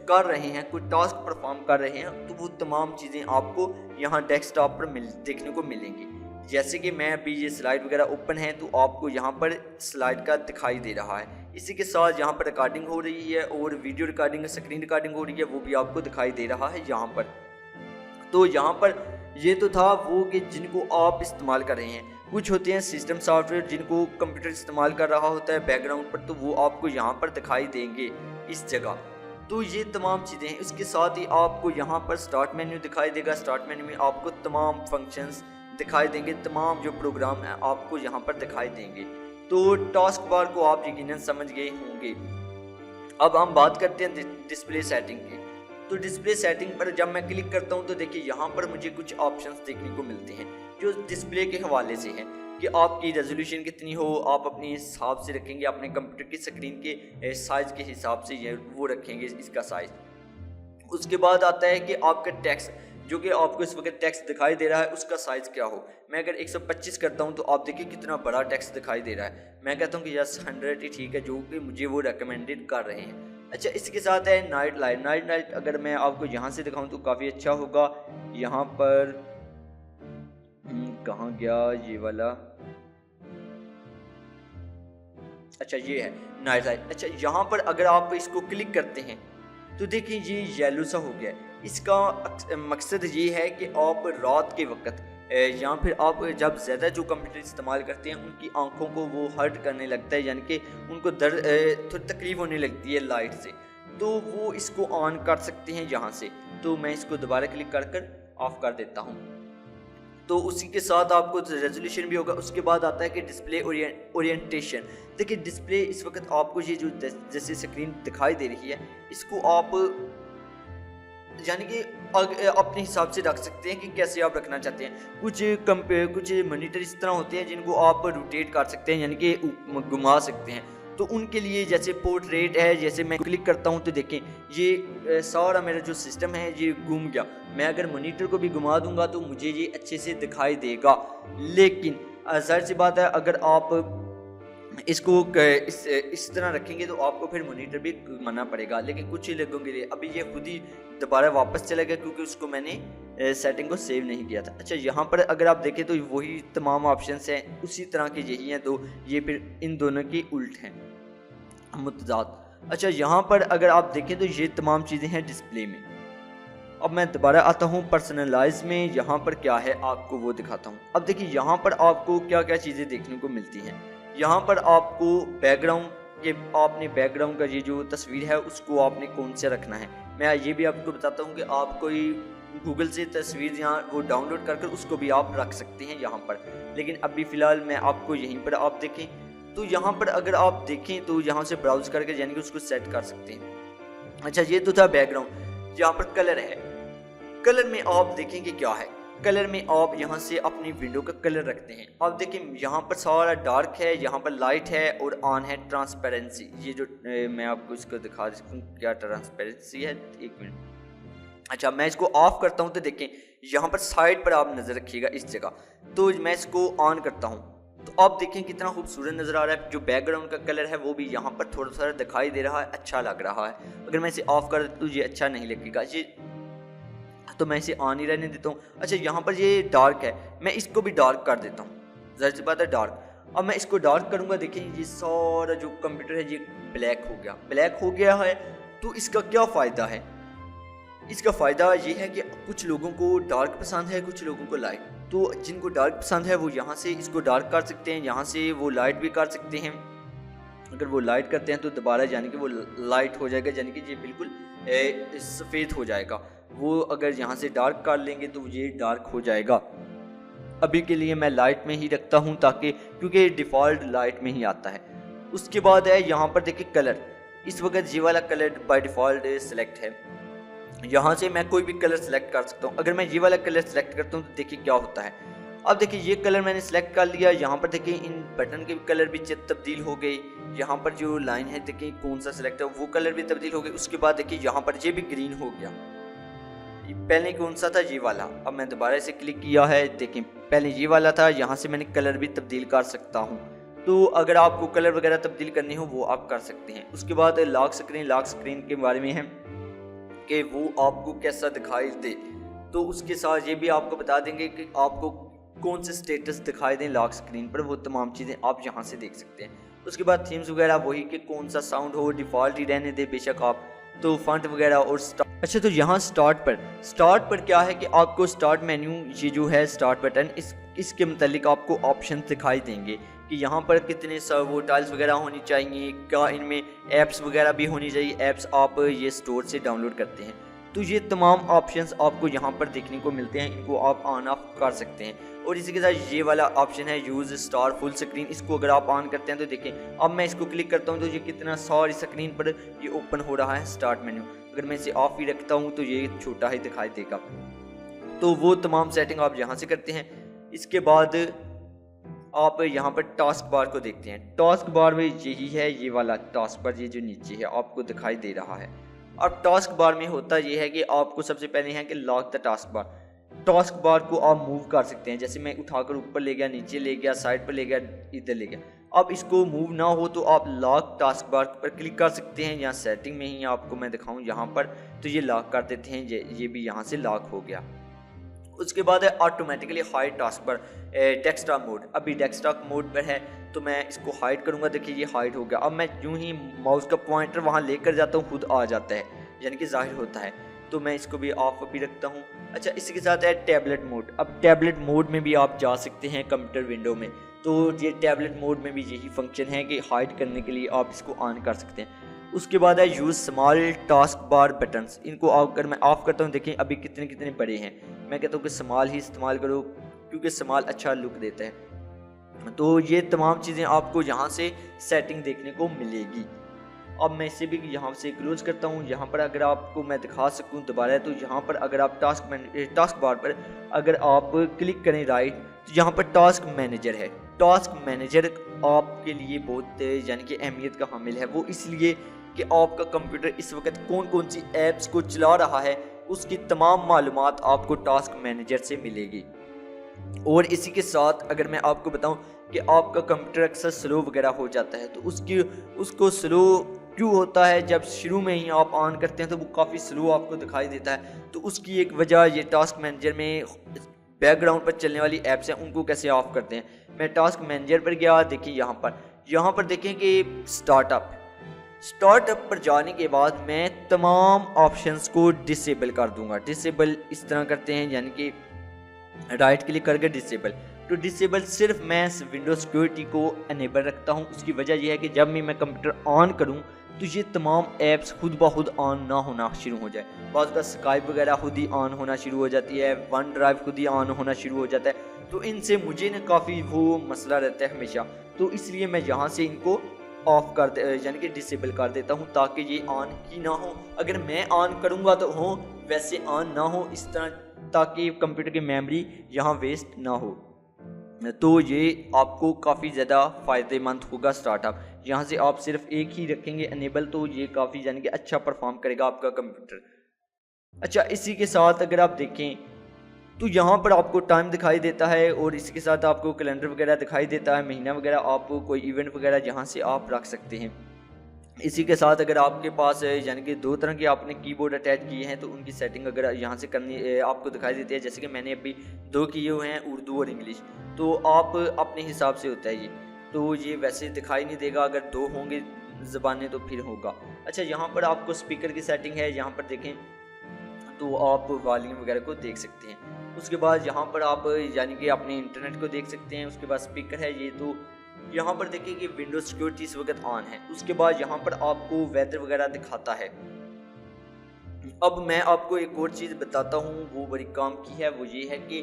कर रहे हैं, कोई टास्क परफॉर्म कर रहे हैं, तो वो तमाम चीज़ें आपको यहाँ डेस्कटॉप पर देखने को मिलेंगी। जैसे कि मैं अभी ये स्लाइड वगैरह ओपन है तो आपको यहाँ पर स्लाइड का दिखाई दे रहा है। इसी के साथ यहाँ पर रिकॉर्डिंग हो रही है और वीडियो रिकॉर्डिंग, स्क्रीन रिकॉर्डिंग हो रही है, वो भी आपको दिखाई दे रहा है यहाँ पर। तो यहाँ पर ये तो था वो कि जिनको आप इस्तेमाल कर रहे हैं। कुछ होते हैं सिस्टम सॉफ्टवेयर जिनको कंप्यूटर इस्तेमाल कर रहा होता है बैकग्राउंड पर, तो वो आपको यहाँ पर दिखाई देंगे इस जगह। तो ये तमाम चीज़ें हैं। इसके साथ ही आपको यहाँ पर स्टार्ट मेन्यू दिखाई देगा। स्टार्ट मेन्यू में आपको तमाम फंक्शंस दिखाई देंगे, तमाम जो प्रोग्राम हैं आपको यहाँ पर दिखाई देंगे। तो टास्क बार को आप यकीनन समझ गए होंगे। अब हम बात करते हैं डिस्प्ले सेटिंग की। तो डिस्प्ले सेटिंग पर जब मैं क्लिक करता हूं तो देखिए यहाँ पर मुझे कुछ ऑप्शंस देखने को मिलते हैं जो डिस्प्ले के हवाले से हैं कि आपकी रेजोल्यूशन कितनी हो, आप अपने हिसाब से रखेंगे, अपने कंप्यूटर की स्क्रीन के साइज़ के हिसाब से ये वो रखेंगे इसका साइज़। उसके बाद आता है कि आपका टेक्स्ट, जो कि आपको इस वक्त टेक्स्ट दिखाई दे रहा है, उसका साइज़ क्या हो। मैं अगर 125 करता हूं तो आप देखिए कितना बड़ा टेक्स्ट दिखाई दे रहा है। मैं कहता हूं कि यस 100 ही ठीक है, जो कि मुझे वो रिकमेंडेड कर रहे हैं। अच्छा, इसके साथ है नाइट लाइट। अगर मैं आपको यहाँ से दिखाऊं तो काफ़ी अच्छा होगा। यहाँ पर कहाँ गया ये वाला, अच्छा ये है नाइट लाइट। अच्छा, यहाँ पर अगर आप इसको क्लिक करते हैं तो देखिए ये येलो सा हो गया। इसका मकसद ये है कि आप रात के वक्त या फिर आप जब ज़्यादा जो कंप्यूटर इस्तेमाल करते हैं उनकी आंखों को वो हर्ट करने लगता है, यानी कि उनको दर्द थोड़ी तकलीफ होने लगती है लाइट से, तो वो इसको ऑन कर सकते हैं यहाँ से। तो मैं इसको दोबारा क्लिक कर ऑफ कर देता हूँ। तो उसी के साथ आपको रेजोल्यूशन भी होगा। उसके बाद आता है कि डिस्प्ले ओरिएंटेशन। देखिए डिस्प्ले इस वक्त आपको ये जो जैसे स्क्रीन दिखाई दे रही है, इसको आप यानी कि अपने हिसाब से रख सकते हैं कि कैसे आप रखना चाहते हैं। कुछ मॉनिटर इस तरह होते हैं जिनको आप रोटेट कर सकते हैं, यानी कि घुमा सकते हैं। तो उनके लिए जैसे पोर्ट्रेट है, जैसे मैं क्लिक करता हूं तो देखें ये सारा मेरा जो सिस्टम है ये घूम गया। मैं अगर मॉनिटर को भी घुमा दूंगा तो मुझे ये अच्छे से दिखाई देगा। लेकिन जाहिर सी बात है अगर आप इसको इस तरह रखेंगे तो आपको फिर मॉनिटर भी घुमाना पड़ेगा। लेकिन कुछ ही लोगों के लिए अभी ये खुद ही दोबारा वापस चला गया क्योंकि उसको मैंने सेटिंग को सेव नहीं किया था। अच्छा, यहाँ पर अगर आप देखें तो वही तमाम ऑप्शंस हैं, उसी तरह के यही हैं, तो ये फिर इन दोनों की उल्ट हैं, मुतजाद। अच्छा, यहाँ पर अगर आप देखें तो ये तमाम चीज़ें हैं डिस्प्ले में। अब मैं दोबारा आता हूँ पर्सनलाइज में। यहाँ पर क्या है आपको वो दिखाता हूँ। अब देखिए यहाँ पर आपको क्या क्या चीज़ें देखने को मिलती हैं। यहाँ पर आपको बैकग्राउंड के, आपने बैकग्राउंड का ये जो तस्वीर है उसको आपने कौन से रखना है। मैं ये भी आपको बताता हूँ कि आप कोई गूगल से तस्वीर यहाँ वो डाउनलोड कर उसको भी आप रख सकते हैं यहाँ पर। लेकिन अभी फ़िलहाल मैं आपको यहीं पर आप देखें तो यहाँ पर अगर आप देखें तो यहाँ से ब्राउज करके यानी कि उसको सेट कर सकते हैं। अच्छा, ये तो था बैकग्राउंड। यहाँ पर कलर है। कलर में आप देखें कि क्या है। कलर में आप यहाँ से अपनी विंडो का कलर रखते हैं। अब देखिए यहाँ पर सारा डार्क है, यहाँ पर लाइट है और ऑन है ट्रांसपेरेंसी। ये जो मैं आपको इसको दिखा देता हूँ क्या ट्रांसपेरेंसी है, एक मिनट। अच्छा मैं इसको ऑफ करता हूँ तो देखें यहाँ पर साइड पर आप नज़र रखिएगा इस जगह। तो मैं इसको ऑन करता हूँ तो आप देखें कितना खूबसूरत नज़र आ रहा है। जो बैकग्राउंड का कलर है वो भी यहाँ पर थोड़ा सा दिखाई दे रहा है, अच्छा लग रहा है। अगर मैं इसे ऑफ कर तो ये अच्छा नहीं लगेगा, ये तो मैं इसे ऑन ही रहने देता हूँ। अच्छा यहाँ पर ये डार्क है, मैं इसको भी डार्क कर देता हूँ, ज़ाहिर सी बात है डार्क। अब मैं इसको डार्क करूँगा, देखिए ये सारा जो कंप्यूटर है ये ब्लैक हो गया, ब्लैक हो गया है। तो इसका क्या फ़ायदा है? इसका फ़ायदा ये है कि कुछ लोगों को डार्क पसंद है, कुछ लोगों को लाइट। तो जिनको डार्क पसंद है वो यहाँ से इसको डार्क कर सकते हैं, यहाँ से वो लाइट भी कर सकते हैं। अगर वो लाइट करते हैं तो दोबारा यानी कि वो लाइट हो जाएगा, यानी कि ये बिल्कुल सफ़ेद हो जाएगा। वो अगर यहाँ से डार्क कर लेंगे तो ये डार्क हो जाएगा। अभी के लिए मैं लाइट में ही रखता हूँ ताकि, क्योंकि डिफ़ॉल्ट लाइट में ही आता है। उसके बाद है यहाँ पर देखिए कलर, इस वक्त ये वाला कलर बाय डिफ़ॉल्ट सेलेक्ट है। यहाँ से मैं कोई भी कलर सेलेक्ट कर सकता हूँ। अगर मैं ये वाला कलर सेलेक्ट करता हूँ तो देखिए क्या होता है। अब देखिए ये कलर मैंने सेलेक्ट कर लिया, यहाँ पर देखिए इन बटन के कलर भी तब्दील हो गई। यहाँ पर जो लाइन है देखिए कौन सा सेलेक्ट है वो कलर भी तब्दील हो गई। उसके बाद देखिए यहाँ पर ये भी ग्रीन हो गया। पहले कौन सा था, ये वाला। अब मैं दोबारा इसे क्लिक किया है, देखिए पहले ये वाला था, यहाँ से मैंने कलर भी तब्दील कर सकता हूँ। तो अगर आपको कलर वगैरह तब्दील करनी हो वो आप कर सकते हैं। उसके बाद लॉक स्क्रीन के बारे में है कि वो आपको कैसा दिखाई दे, तो उसके साथ ये भी आपको बता देंगे कि आपको कौन से स्टेटस दिखाई दें लॉक स्क्रीन पर, वो तमाम चीज़ें आप यहाँ से देख सकते हैं। उसके बाद थीम्स वगैरह वही कि कौन सा साउंड हो, डिफ़ॉल्ट ही रहने दे बेशक आप, तो फंट वगैरह और अच्छा तो यहाँ स्टार्ट पर क्या है कि आपको स्टार्ट मेन्यू, ये जो है स्टार्ट बटन, इसके मतलब आपको ऑप्शन दिखाई देंगे कि यहाँ पर कितने वो टाइल्स वगैरह होनी चाहिए, क्या इनमें ऐप्स वगैरह भी होनी चाहिए, ऐप्स आप ये स्टोर से डाउनलोड करते हैं। तो ये तमाम ऑप्शंस आपको यहाँ पर देखने को मिलते हैं, इनको आप ऑन ऑफ कर सकते हैं। और इसी के साथ ये वाला ऑप्शन है यूज़ स्टार फुल स्क्रीन, इसको अगर आप ऑन करते हैं तो देखें अब मैं इसको क्लिक करता हूँ तो ये कितना सारी स्क्रीन पर ये ओपन हो रहा है स्टार्ट मेन्यू। अगर मैं इसे ऑफ ही रखता हूँ तो ये छोटा ही दिखाई देगा। तो वो तमाम सेटिंग आप यहाँ से करते हैं। इसके बाद आप यहाँ पर टास्क बार को देखते हैं। टास्क बार में यही है, ये वाला टास्क बार, ये जो नीचे है आपको दिखाई दे रहा है। अब टास्क बार में होता ये है कि आपको सबसे पहले है कि lock the task bar. Task bar को आप मूव कर सकते हैं, जैसे मैं उठाकर ऊपर ले गया, नीचे ले गया, साइड पर ले गया, इधर ले गया। अब इसको मूव ना हो तो आप लॉक टास्क बार पर क्लिक कर सकते हैं। यहाँ सेटिंग में ही आपको मैं दिखाऊं यहाँ पर, तो ये लॉक कर देते हैं, ये भी यहाँ से लॉक हो गया। उसके बाद है automatically hide task bar desktop mode. अभी डेस्कटॉप मोड पर है तो मैं इसको हाइड करूँगा, देखिए ये हाइड हो गया। अब मैं यूँ ही माउस का पॉइंटर वहाँ लेकर जाता हूँ, खुद आ जाता है, यानी कि जाहिर होता है। तो मैं इसको भी ऑफ भी रखता हूँ। अच्छा इसी के साथ है टैबलेट मोड। अब टैबलेट मोड में भी आप जा सकते हैं कंप्यूटर विंडो में, तो ये टैबलेट मोड में भी यही फंक्शन है कि हाइड करने के लिए आप इसको ऑन कर सकते हैं। उसके बाद है use small task bar buttons. इनको अगर मैं ऑफ करता हूँ, देखिए अभी कितने कितने बड़े हैं। मैं कहता हूँ कि स्मॉल ही इस्तेमाल करो क्योंकि स्मॉल अच्छा लुक देता है। तो ये तमाम चीज़ें आपको यहाँ से सेटिंग देखने को मिलेगी। अब मैं इसे भी यहाँ से क्लोज करता हूँ। यहाँ पर अगर आपको मैं दिखा सकूँ दोबारा, तो यहाँ पर अगर आप टास्क बार पर अगर आप क्लिक करें राइट, तो यहाँ पर टास्क मैनेजर है। टास्क मैनेजर आपके लिए बहुत यानी कि अहमियत का हामिल है, वो इसलिए कि आपका कंप्यूटर इस वक्त कौन कौन सी ऐप्स को चला रहा है उसकी तमाम मालूमात आपको टास्क मैनेजर से मिलेगी। और इसी के साथ अगर मैं आपको बताऊं कि आपका कंप्यूटर अक्सर स्लो वगैरह हो जाता है, तो उसको स्लो क्यों होता है, जब शुरू में ही आप ऑन करते हैं तो वो काफ़ी स्लो आपको दिखाई देता है। तो उसकी एक वजह ये टास्क मैनेजर में बैकग्राउंड पर चलने वाली ऐप्स हैं, उनको कैसे ऑफ करते हैं। मैं टास्क मैनेजर पर गया, देखिए यहाँ पर देखें कि स्टार्टअप पर जाने के बाद मैं तमाम ऑप्शंस को डिसेबल कर दूंगा। डिसेबल इस तरह करते हैं, यानी कि राइट क्लिक करके डिसेबल। तो डिसेबल सिर्फ मैं विंडो सिक्योरिटी को अनेबल रखता हूं। उसकी वजह यह है कि जब भी मैं कंप्यूटर ऑन करूं तो ये तमाम ऐप्स खुद ब खुद ऑन ना होना शुरू हो जाए। बाद का स्काइप वगैरह खुद ही ऑन होना शुरू हो जाती है, वन ड्राइव खुद ही ऑन होना शुरू हो जाता है। तो इनसे मुझे ना काफ़ी वो मसला रहता है हमेशा, तो इसलिए मैं यहाँ से इनको ऑफ कर दे यानी कि डिसेबल कर देता हूँ ताकि ये ऑन ही ना हो। अगर मैं ऑन करूँगा तो हो, वैसे ऑन ना हो, इस तरह ताकि कंप्यूटर की मेमोरी यहाँ वेस्ट ना हो। तो ये आपको काफ़ी ज़्यादा फ़ायदेमंद होगा स्टार्टअप। यहाँ से आप सिर्फ एक ही रखेंगे अनेबल, तो ये काफ़ी यानी कि अच्छा परफॉर्म करेगा आपका कंप्यूटर। अच्छा, इसी के साथ अगर आप देखें तो यहाँ पर आपको टाइम दिखाई देता है और इसके साथ आपको कैलेंडर वगैरह दिखाई देता है, महीना वगैरह, आप कोई इवेंट वगैरह यहाँ से आप रख सकते हैं। इसी के साथ अगर आपके पास यानी कि 2 तरह के आपने कीबोर्ड अटैच किए हैं तो उनकी सेटिंग अगर यहाँ से करनी आपको दिखाई देती है। जैसे कि मैंने अभी 2 किए हुए हैं, उर्दू और इंग्लिश, तो आप अपने हिसाब से होता है ये, तो ये वैसे दिखाई नहीं देगा। अगर 2 होंगे ज़बानें तो फिर होगा। अच्छा, यहाँ पर आपको स्पीकर की सेटिंग है, यहाँ पर देखें तो आप वॉल्यूम वगैरह को देख सकते हैं। उसके बाद यहाँ पर आप यानी कि अपने इंटरनेट को देख सकते हैं। उसके बाद स्पीकर है ये, तो यहाँ पर देखिए कि विंडोज सिक्योरिटी इस वक्त ऑन है। उसके बाद यहाँ पर आपको वेदर वगैरह दिखाता है। अब मैं आपको एक और चीज़ बताता हूँ, वो बड़ी काम की है। वो ये है कि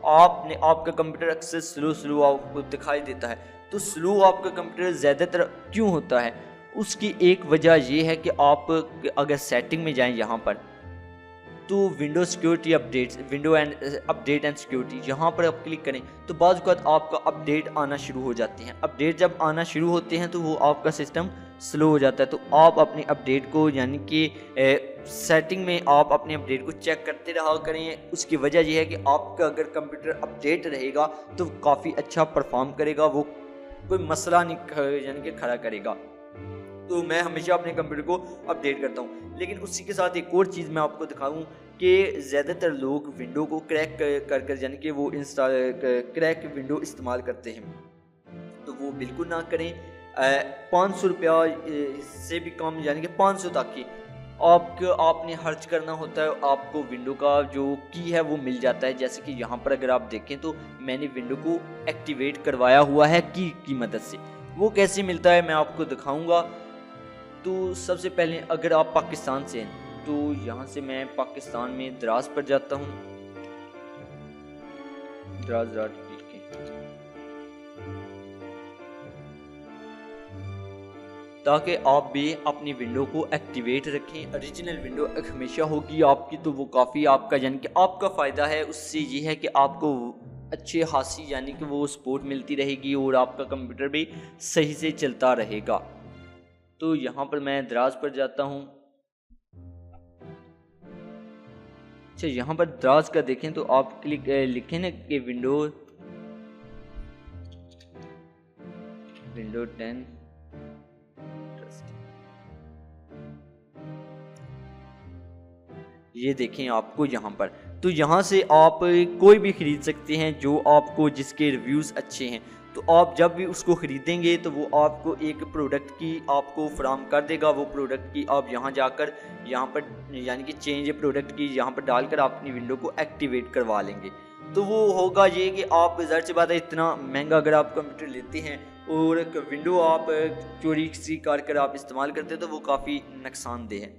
आपका कंप्यूटर अक्सर स्लो आपको दिखाई देता है। तो स्लो आपका कंप्यूटर ज़्यादातर क्यों होता है, उसकी एक वजह ये है कि आप अगर सेटिंग में जाएं यहाँ पर, तो window security updates, window and update and security, यहाँ पर आप क्लिक करें तो बाज़ वक़्त आपका अपडेट आना शुरू हो जाते हैं। अपडेट जब आना शुरू होते हैं तो वो आपका सिस्टम स्लो हो जाता है। तो आप अपने अपडेट को यानी कि सेटिंग में आप अपने अपडेट को चेक करते रहा करें। उसकी वजह यह है कि आपका अगर कंप्यूटर अपडेट रहेगा तो काफ़ी अच्छा परफॉर्म करेगा, वो कोई मसला नहीं यानी कि खड़ा करेगा। तो मैं हमेशा अपने कंप्यूटर को अपडेट करता हूँ। लेकिन उसी के साथ एक और चीज़ मैं आपको दिखाऊँ कि ज़्यादातर लोग विंडो को क्रैक कर यानी कि वो क्रैक विंडो इस्तेमाल करते हैं, तो वो बिल्कुल ना करें। 500 रुपया से भी कम यानी कि 500 तक की आपने खर्च करना होता है, आपको विंडो का जो की है वो मिल जाता है। जैसे कि यहाँ पर अगर आप देखें तो मैंने विंडो को एक्टिवेट करवाया हुआ है की मदद से। वो कैसे मिलता है मैं आपको दिखाऊंगा। तो सबसे पहले अगर आप पाकिस्तान से हैं तो यहाँ से मैं पाकिस्तान में द्रास पर जाता हूँ, द्रास के, ताकि आप भी अपनी विंडो को एक्टिवेट रखें। ओरिजिनल विंडो हमेशा होगी आपकी, तो वो काफ़ी आपका यानी कि आपका फ़ायदा है। उससे ये है कि आपको अच्छे खासी यानी कि वो सपोर्ट मिलती रहेगी और आपका कंप्यूटर भी सही से चलता रहेगा। तो यहाँ पर मैं द्रास पर जाता हूँ। अच्छा, यहाँ पर द्रास का देखें तो आप लिखें ना कि विंडो 10 ये देखें आपको यहाँ पर। तो यहाँ से आप कोई भी ख़रीद सकते हैं जो आपको जिसके रिव्यूज़ अच्छे हैं। तो आप जब भी उसको ख़रीदेंगे तो वो आपको एक प्रोडक्ट की आपको फराम कर देगा। वो प्रोडक्ट की आप यहाँ जाकर यहाँ पर यानी कि चेंज प्रोडक्ट की यहाँ पर डालकर आप अपनी विंडो को एक्टिवेट करवा लेंगे। तो वो होगा ये कि आप ज़ाहिर सी बात है इतना महंगा अगर आप कंप्यूटर लेते हैं और विंडो आप चोरी सी कर आप इस्तेमाल करते हैं तो वो काफ़ी नुकसानदेह है।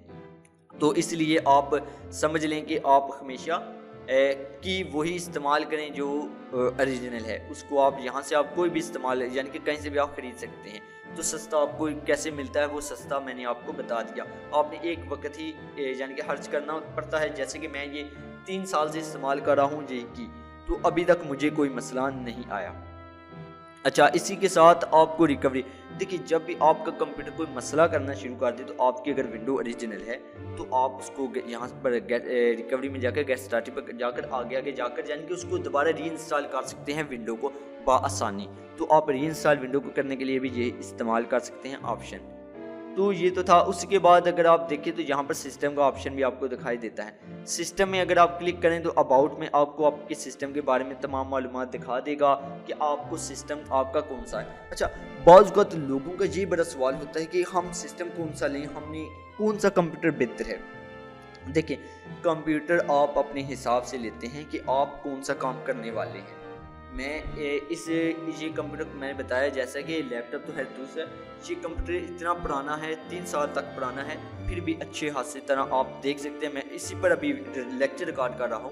तो इसलिए आप समझ लें कि आप हमेशा कि वही इस्तेमाल करें जो ओरिजिनल है। उसको आप यहाँ से आप कोई भी इस्तेमाल यानी कि कहीं से भी आप ख़रीद सकते हैं। तो सस्ता आपको कैसे मिलता है वो सस्ता मैंने आपको बता दिया। आपने एक वक्त ही यानी कि खर्च करना पड़ता है। जैसे कि मैं ये 3 साल से इस्तेमाल कर रहा हूँ जी की, तो अभी तक मुझे कोई मसला नहीं आया। अच्छा, इसी के साथ आपको रिकवरी, देखिए जब भी आपका कंप्यूटर कोई मसला करना शुरू कर दे तो आपकी अगर विंडो ओरिजिनल है तो आप उसको यहाँ पर रिकवरी में जाकर गेट स्टार्ट पर जाकर आगे जाकर यानी कि उसको दोबारा री इंस्टॉल कर सकते हैं विंडो को बआसानी। तो आप री इंस्टॉल विंडो को करने के लिए भी ये इस्तेमाल कर सकते हैं ऑप्शन। तो ये तो था। उसके बाद अगर आप देखें तो यहाँ पर सिस्टम का ऑप्शन भी आपको दिखाई देता है। सिस्टम में अगर आप क्लिक करें तो अबाउट में आपको आपके सिस्टम के बारे में तमाम मालूमात दिखा देगा कि आपको सिस्टम आपका कौन सा है। अच्छा, बाज़ वक़्त लोगों का ये बड़ा सवाल होता है कि हम सिस्टम कौन सा लें, हमने कौन सा कंप्यूटर बेहतर है। देखिए, कंप्यूटर आप अपने हिसाब से लेते हैं कि आप कौन सा काम करने वाले हैं। मैं ये कंप्यूटर मैंने बताया जैसा कि लैपटॉप तो है दूसरा, ये कंप्यूटर इतना पुराना है, 3 साल तक पुराना है, फिर भी अच्छे खासी तरह आप देख सकते हैं। मैं इसी पर अभी लेक्चर रिकॉर्ड कर रहा हूँ,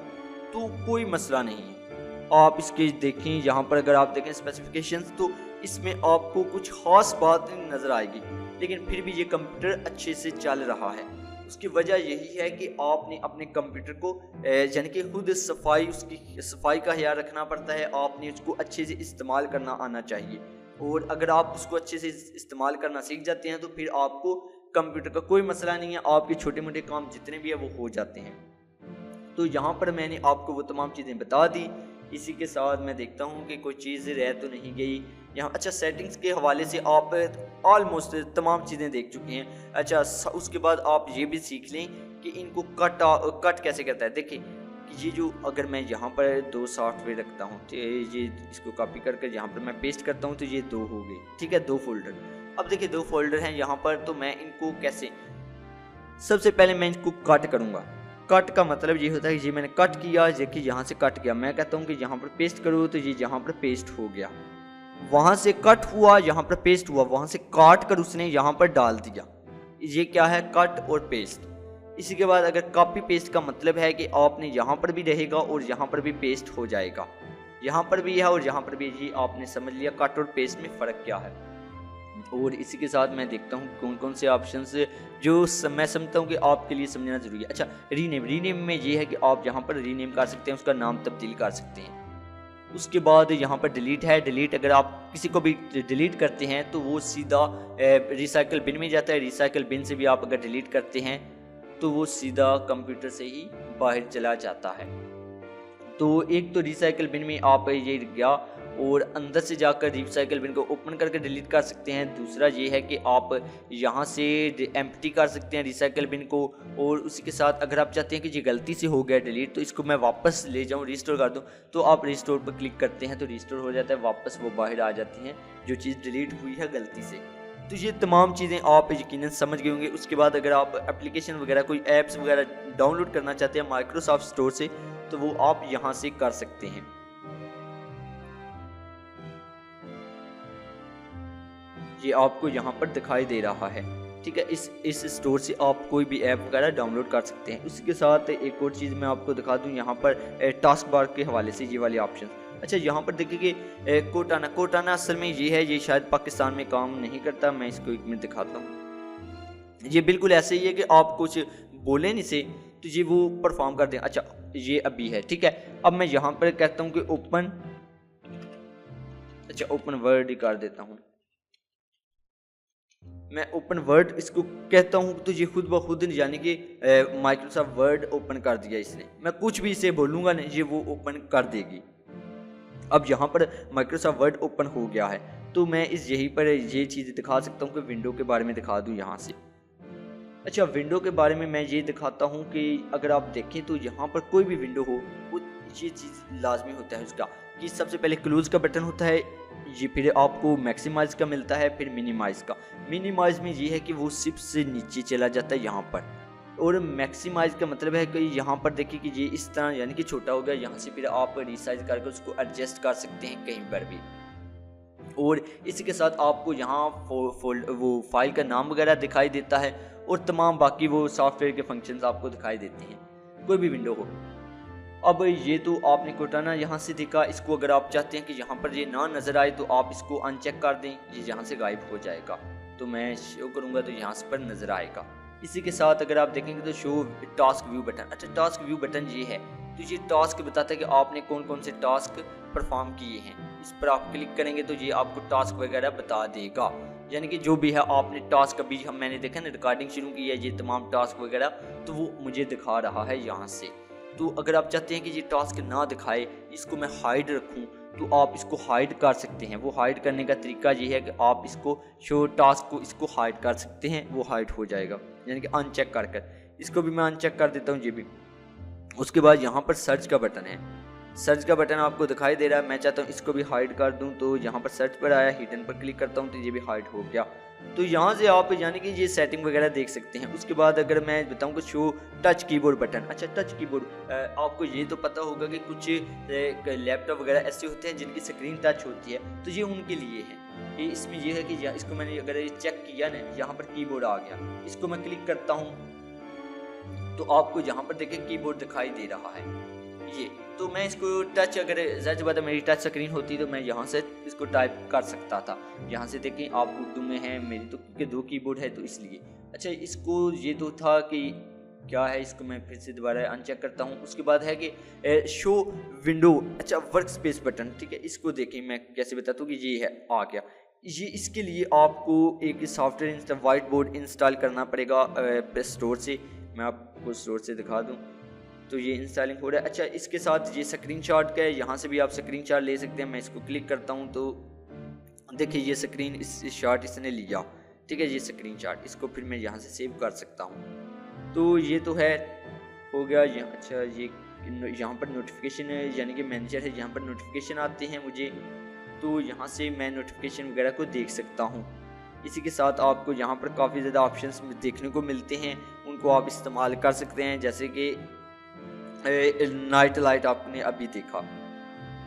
तो कोई मसला नहीं है। आप इसके देखें, यहाँ पर अगर आप देखें स्पेसिफिकेशंस तो इसमें आपको कुछ ख़ास बात नहीं नज़र आएगी, लेकिन फिर भी ये कंप्यूटर अच्छे से चल रहा है। उसकी वजह यही है कि आपने अपने कंप्यूटर को यानी कि खुद उसकी सफाई का ख्याल रखना पड़ता है। आपने उसको अच्छे से इस्तेमाल करना आना चाहिए, और अगर आप उसको अच्छे से इस्तेमाल करना सीख जाते हैं तो फिर आपको कंप्यूटर का कोई मसला नहीं है, आपके छोटे मोटे काम जितने भी है वो हो जाते हैं। तो यहाँ पर मैंने आपको वो तमाम चीज़ें बता दी। इसी के साथ मैं देखता हूँ कि कोई चीज़ रह तो नहीं गई यहाँ। अच्छा, सेटिंग्स के हवाले से आप ऑलमोस्ट तमाम चीज़ें देख चुके हैं। अच्छा, उसके बाद आप ये भी सीख लें कि इनको कट कैसे करता है। देखिए कि ये जो अगर मैं यहाँ पर 2 सॉफ्टवेयर रखता हूँ तो ये इसको कॉपी करके यहाँ पर मैं पेस्ट करता हूँ तो ये 2 हो गए, ठीक है, 2 फोल्डर। अब देखिए 2 फोल्डर हैं यहाँ पर, तो मैं इनको कैसे, सबसे पहले मैं इनको कट करूँगा। कट का मतलब ये होता है कि ये मैंने कट किया, ये कि यहाँ से कट गया, मैं कहता हूँ कि यहाँ पर पेस्ट करो तो ये यहाँ पर पेस्ट हो गया, वहाँ से कट हुआ, यहाँ पर पेस्ट हुआ, वहाँ से काट कर उसने यहाँ पर डाल दिया। ये क्या है, कट और पेस्ट। इसी के बाद अगर कॉपी पेस्ट का मतलब है कि आपने यहाँ पर भी रहेगा और यहाँ पर भी पेस्ट हो जाएगा, यहाँ पर भी है और यहाँ पर भी। ये आपने समझ लिया कट और पेस्ट में फ़र्क क्या है। और इसी के साथ मैं देखता हूँ कौन कौन से ऑप्शंस जो मैं समझता हूँ कि आपके लिए समझना ज़रूरी है। अच्छा, रीनेम में ये है कि आप यहाँ पर रीनेम कर सकते हैं, उसका नाम तब्दील कर सकते हैं। उसके बाद यहाँ पर डिलीट है। डिलीट अगर आप किसी को भी डिलीट करते हैं तो वो सीधा रिसाइकल बिन में जाता है। रिसाइकल बिन से भी आप अगर डिलीट करते हैं तो वो सीधा कंप्यूटर से ही बाहर चला जाता है। तो एक तो रिसाइकल बिन में आप ये गया और अंदर से जाकर रिसाइकल बिन को ओपन करके डिलीट कर सकते हैं। दूसरा ये है कि आप यहाँ से एम्प्टी कर सकते हैं रिसाइकल बिन को। और उसी के साथ अगर आप चाहते हैं कि ये गलती से हो गया डिलीट तो इसको मैं वापस ले जाऊँ, रिस्टोर कर दूँ, तो आप रिस्टोर पर क्लिक करते हैं तो रिस्टोर हो जाता है, वापस वो बाहर आ जाती हैं जो चीज़ डिलीट हुई है गलती से। तो ये तमाम चीज़ें आप यकीनन समझ गए होंगे। उसके बाद अगर आप एप्लीकेशन वगैरह कोई ऐप्स वगैरह डाउनलोड करना चाहते हैं माइक्रोसॉफ्ट स्टोर से तो वो आप यहाँ से कर सकते हैं। ये आपको यहाँ पर दिखाई दे रहा है, ठीक है। इस स्टोर से आप कोई भी ऐप वगैरह डाउनलोड कर सकते हैं। उसके साथ एक और चीज़ मैं आपको दिखा दूँ यहाँ पर टास्क बार के हवाले से ये वाले ऑप्शन। अच्छा, यहाँ पर देखिए कि कोटाना असल में ये है, ये शायद पाकिस्तान में काम नहीं करता। मैं इसको एक मिनट दिखाता हूँ। ये बिल्कुल ऐसे ही है कि आप कुछ बोलें नहीं से तो ये वो परफॉर्म कर दें। अच्छा, ये अभी है, ठीक है। अब मैं यहाँ पर कहता हूँ कि ओपन, अच्छा ओपन वर्ड ही कर देता हूँ मैं। ओपन वर्ड इसको कहता हूँ तो ये खुद ब खुद यानी कि माइक्रोसॉफ्ट वर्ड ओपन कर दिया इसने। मैं कुछ भी इसे बोलूँगा ना ये वो ओपन कर देगी। अब यहाँ पर माइक्रोसॉफ्ट वर्ड ओपन हो गया है। तो मैं इस यहीं पर ये चीज़ दिखा सकता हूँ कि विंडो के बारे में दिखा दूँ यहाँ से। अच्छा, विंडो के बारे में मैं ये दिखाता हूँ कि अगर आप देखें तो यहाँ पर कोई भी विंडो हो वो ये चीज़ लाजमी होता है उसका कि सबसे पहले क्लोज का बटन होता है, ये फिर आपको मैक्सिमाइज का मिलता है, फिर मिनिमाइज का। मिनिमाइज में ये है कि वो सिर्फ से नीचे चला जाता है यहाँ पर, और मैक्सिमाइज का मतलब है कि यहाँ पर देखिए कि ये इस तरह यानी कि छोटा हो गया, यहाँ से फिर आप रिसाइज करके उसको एडजस्ट कर सकते हैं कहीं पर भी। और इसी के साथ आपको यहाँ वो फाइल का नाम वगैरह दिखाई देता है और तमाम बाकी वो सॉफ्टवेयर के फंक्शंस आपको दिखाई देते हैं कोई भी विंडो हो। अब ये तो आपने कोटाना यहाँ से देखा। इसको अगर आप चाहते हैं कि यहाँ पर ये ना नज़र आए तो आप इसको अनचेक कर दें, ये यहाँ से गायब हो जाएगा। तो मैं शो करूँगा तो यहाँ पर नज़र आएगा। इसी के साथ अगर आप देखेंगे तो शो टास्क व्यू बटन। अच्छा, टास्क व्यू बटन ये है तो ये टास्क बताता है कि आपने कौन कौन से टास्क परफॉर्म किए हैं। इस पर आप क्लिक करेंगे तो ये आपको टास्क वगैरह बता देगा, यानी कि जो भी है आपने टास्क अभी मैंने देखा ना रिकॉर्डिंग शुरू की है, ये तमाम टास्क वगैरह तो वो मुझे दिखा रहा है यहाँ से। तो अगर आप चाहते हैं कि ये टास्क ना दिखाए, इसको मैं हाइड रखूं, तो आप इसको हाइड कर सकते हैं। वो हाइड करने का तरीका ये है कि आप इसको शो टास्क को इसको हाइड कर सकते हैं, वो हाइड हो जाएगा, यानी कि अनचेक कर इसको भी मैं अनचेक कर देता हूँ ये भी। उसके बाद यहाँ पर सर्च का बटन है, सर्च का बटन आपको दिखाई दे रहा है। मैं चाहता हूँ इसको भी हाइड कर दूँ, तो यहाँ पर सर्च पर आया, हिडन पर क्लिक करता हूँ तो ये भी हाइड हो गया। तो यहाँ से आप यानी कि ये सेटिंग वगैरह देख सकते हैं। उसके बाद अगर मैं बताऊँ कि शो टच कीबोर्ड बटन। अच्छा, टच कीबोर्ड आपको ये तो पता होगा कि कुछ लैपटॉप वगैरह ऐसे होते हैं जिनकी स्क्रीन टच होती है, तो ये उनके लिए है। ये इसमें ये है कि इसको मैंने अगर ये चेक किया ना, यहाँ पर कीबोर्ड आ गया, इसको मैं क्लिक करता हूँ तो आपको यहाँ पर देखिए कीबोर्ड दिखाई दे रहा है ये। तो मैं इसको टच, अगर ज़ाहिर बात है मेरी टच स्क्रीन होती तो मैं यहाँ से इसको टाइप कर सकता था। यहाँ से देखें आप उर्दू में है, मेरी तो क्योंकि 2 कीबोर्ड है तो इसलिए। अच्छा, इसको ये तो था कि क्या है, इसको मैं फिर से दोबारा अनचेक करता हूँ। उसके बाद है कि शो विंडो, अच्छा वर्क स्पेस बटन, ठीक है, इसको देखें मैं कैसे बताता हूँ कि ये है आ गया। ये इसके लिए आपको एक software install, white board install करना पड़ेगा प्ले स्टोर से। मैं आपको स्टोर से दिखा दूँ तो ये इंस्टॉलिंग हो रहा है। अच्छा, इसके साथ ये स्क्रीन शॉट का है, यहाँ से भी आप स्क्रीन शॉट ले सकते हैं। मैं इसको क्लिक करता हूँ तो देखिए ये स्क्रीन इस शॉट इसने लिया, ठीक है, ये स्क्रीन शॉट, इसको फिर मैं यहाँ से सेव कर सकता हूँ। तो ये तो है हो गया यहाँ। अच्छा, ये यहाँ पर नोटिफिकेशन है, यानी कि मैनेजर है, यहाँ पर नोटिफिकेशन आते हैं मुझे, तो यहाँ से मैं नोटिफिकेशन वगैरह को देख सकता हूँ। इसी के साथ आपको यहाँ पर काफ़ी ज़्यादा ऑप्शंस देखने को मिलते हैं, उनको आप इस्तेमाल कर सकते हैं, जैसे कि नाइट लाइट आपने अभी देखा।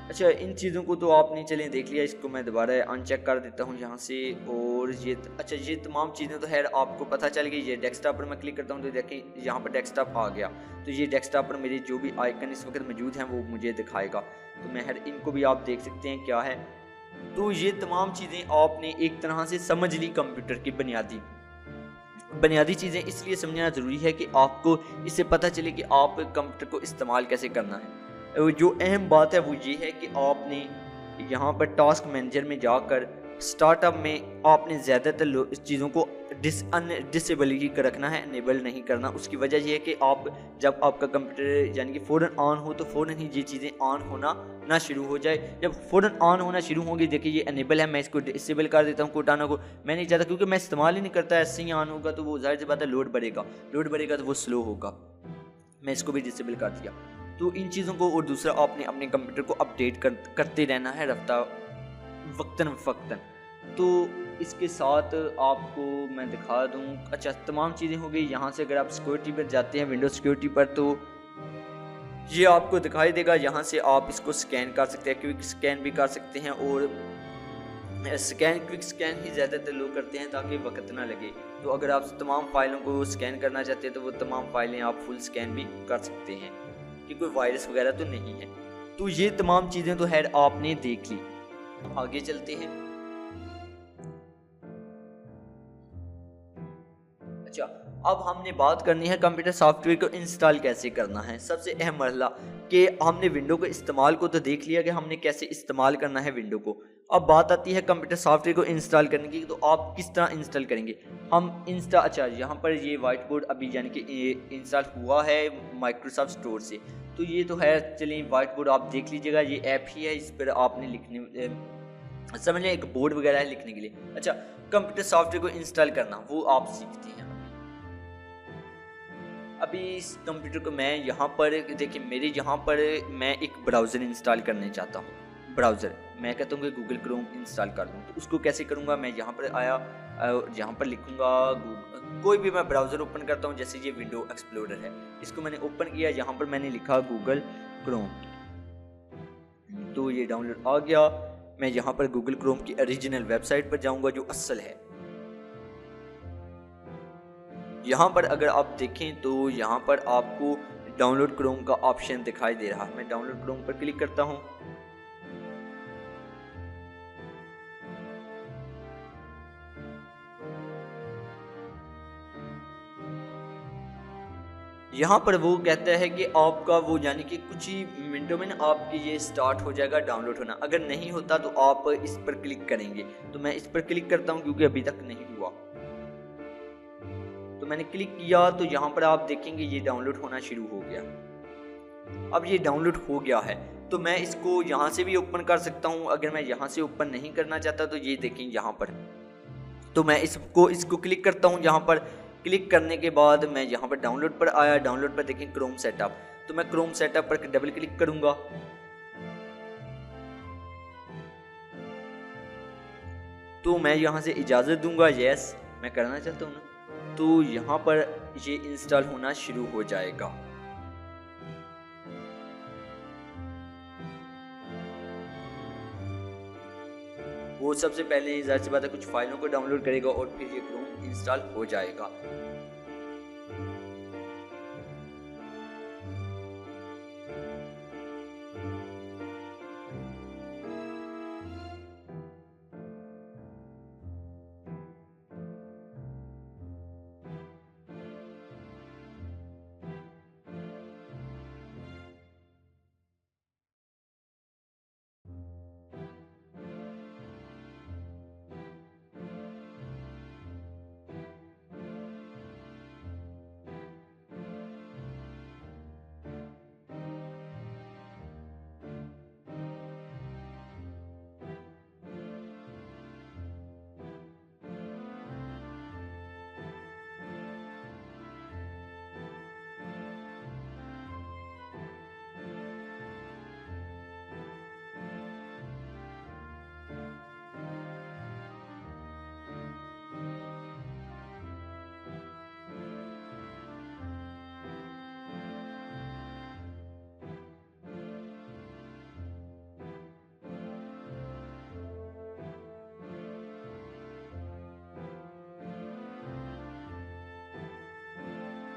अच्छा, इन चीज़ों को तो आपने चलें देख लिया, इसको मैं दोबारा अनचेक कर देता हूँ यहाँ से। और ये अच्छा, ये तमाम चीज़ें तो खैर आपको पता चल गई। ये डेस्कटॉप पर मैं क्लिक करता हूँ तो देखें यहाँ पर डेस्कटॉप आ गया, तो ये डेस्कटॉप पर मेरे जो भी आइकन इस वक्त मौजूद हैं वो मुझे दिखाएगा, तो मैं खैर इनको भी आप देख सकते हैं क्या है। तो ये तमाम चीज़ें आपने एक तरह से समझ ली कंप्यूटर की बुनियादी चीज़ें, इसलिए समझना ज़रूरी है कि आपको इससे पता चले कि आप कंप्यूटर को इस्तेमाल कैसे करना है। जो अहम बात है वो ये है कि आपने यहाँ पर टास्क मैनेजर में जाकर स्टार्टअप में आपने ज़्यादातर चीज़ों को डिसेबल कर रखना है, इनेबल नहीं करना। उसकी वजह यह है कि आप जब आपका कंप्यूटर यानी कि फ़ौरन ऑन हो तो फ़ौरन ही ये चीज़ें ऑन होना ना शुरू हो जाए। जब फ़ौरन ऑन होना शुरू होंगी, देखिए ये इनेबल है, मैं इसको डिसेबल कर देता हूँ कोटाना को। मैं नहीं चाहता, क्योंकि मैं इस्तेमाल ही नहीं करता, ऐसे ही ऑन होगा तो वो ज़ाहिर सी बात है लोड बढ़ेगा तो वो स्लो होगा। मैं इसको भी डिसेबल कर दिया। तो इन चीज़ों को, और दूसरा आपने अपने कंप्यूटर को अपडेट करते रहना है वक्तन फ़क्तन। तो इसके साथ आपको मैं दिखा दूं, अच्छा तमाम चीज़ें हो गई। यहाँ से अगर आप सिक्योरिटी पर जाते हैं, विंडोज सिक्योरिटी पर, तो ये आपको दिखाई देगा। यहाँ से आप इसको स्कैन कर सकते हैं, क्विक स्कैन भी कर सकते हैं, और क्विक स्कैन ही ज़्यादातर लोग करते हैं ताकि वक्त ना लगे। तो अगर आप तमाम फाइलों को स्कैन करना चाहते हैं तो वो तमाम फाइलें आप फुल स्कैन भी कर सकते हैं, कि कोई वायरस वगैरह तो नहीं है। तो ये तमाम चीज़ें तो खैर आपने देख ली, आगे चलते हैं। अच्छा, अब हमने बात करनी है कंप्यूटर सॉफ्टवेयर को इंस्टॉल कैसे करना है। सबसे अहम मरहला कि हमने विंडो को इस्तेमाल को तो देख लिया कि हमने कैसे इस्तेमाल करना है विंडो को। अब बात आती है कंप्यूटर सॉफ्टवेयर को इंस्टॉल करने की, तो आप किस तरह इंस्टॉल करेंगे। हम अच्छा, यहाँ पर ये वाइट बोर्ड अभी यानी कि इंस्टॉल हुआ है माइक्रोसॉफ्ट स्टोर से, तो ये तो है। चलिए वाइट बोर्ड आप देख लीजिएगा, ये ऐप ही है, इस पर आपने समझ लें एक बोर्ड वगैरह है लिखने के लिए। अच्छा, कंप्यूटर सॉफ्टवेयर को इंस्टॉल करना वो आप सीखते हैं। अभी इस कंप्यूटर को मैं यहाँ पर देखिए, मेरे यहाँ पर मैं एक ब्राउज़र इंस्टॉल करने चाहता हूँ। ब्राउज़र मैं कहता हूँ कि गूगल क्रोम इंस्टॉल कर लूँ, तो उसको कैसे करूँगा। मैं यहाँ पर आया, यहाँ पर लिखूँगा कोई भी मैं ब्राउज़र ओपन करता हूँ, जैसे ये विंडो एक्सप्लोरर है, इसको मैंने ओपन किया, यहाँ पर मैंने लिखा गूगल क्रोम, तो ये डाउनलोड आ गया। मैं यहाँ पर गूगल क्रोम की ओरिजिनल वेबसाइट पर जाऊँगा जो असल है। यहाँ पर अगर आप देखें तो यहाँ पर आपको डाउनलोड क्रोम का ऑप्शन दिखाई दे रहा है। मैं डाउनलोड क्रोम पर क्लिक करता हूँ। यहाँ पर वो कहता है कि आपका वो यानी कि कुछ ही मिनटों में ना आपकी ये स्टार्ट हो जाएगा डाउनलोड होना। अगर नहीं होता तो आप इस पर क्लिक करेंगे, तो मैं इस पर क्लिक करता हूँ क्योंकि अभी तक नहीं हुआ। तो मैंने क्लिक किया तो यहाँ पर आप देखेंगे ये डाउनलोड होना शुरू हो गया। अब ये डाउनलोड हो गया है, तो मैं इसको यहाँ से भी ओपन कर सकता हूँ। अगर मैं यहाँ से ओपन नहीं करना चाहता तो ये देखें यहाँ पर, तो मैं इसको क्लिक करता हूँ। यहाँ पर क्लिक करने के बाद मैं यहाँ पर डाउनलोड पर आया, डाउनलोड पर देखें क्रोम सेटअप, तो मैं क्रोम सेटअप पर डबल क्लिक करूँगा। तो मैं यहाँ से इजाज़त दूंगा, यस मैं करना चाहता हूँ ना, तो यहाँ पर ये इंस्टॉल होना शुरू हो जाएगा। वो सबसे पहले ज़ाहिर सी बात है कुछ फाइलों को डाउनलोड करेगा और फिर ये क्रोम इंस्टॉल हो जाएगा।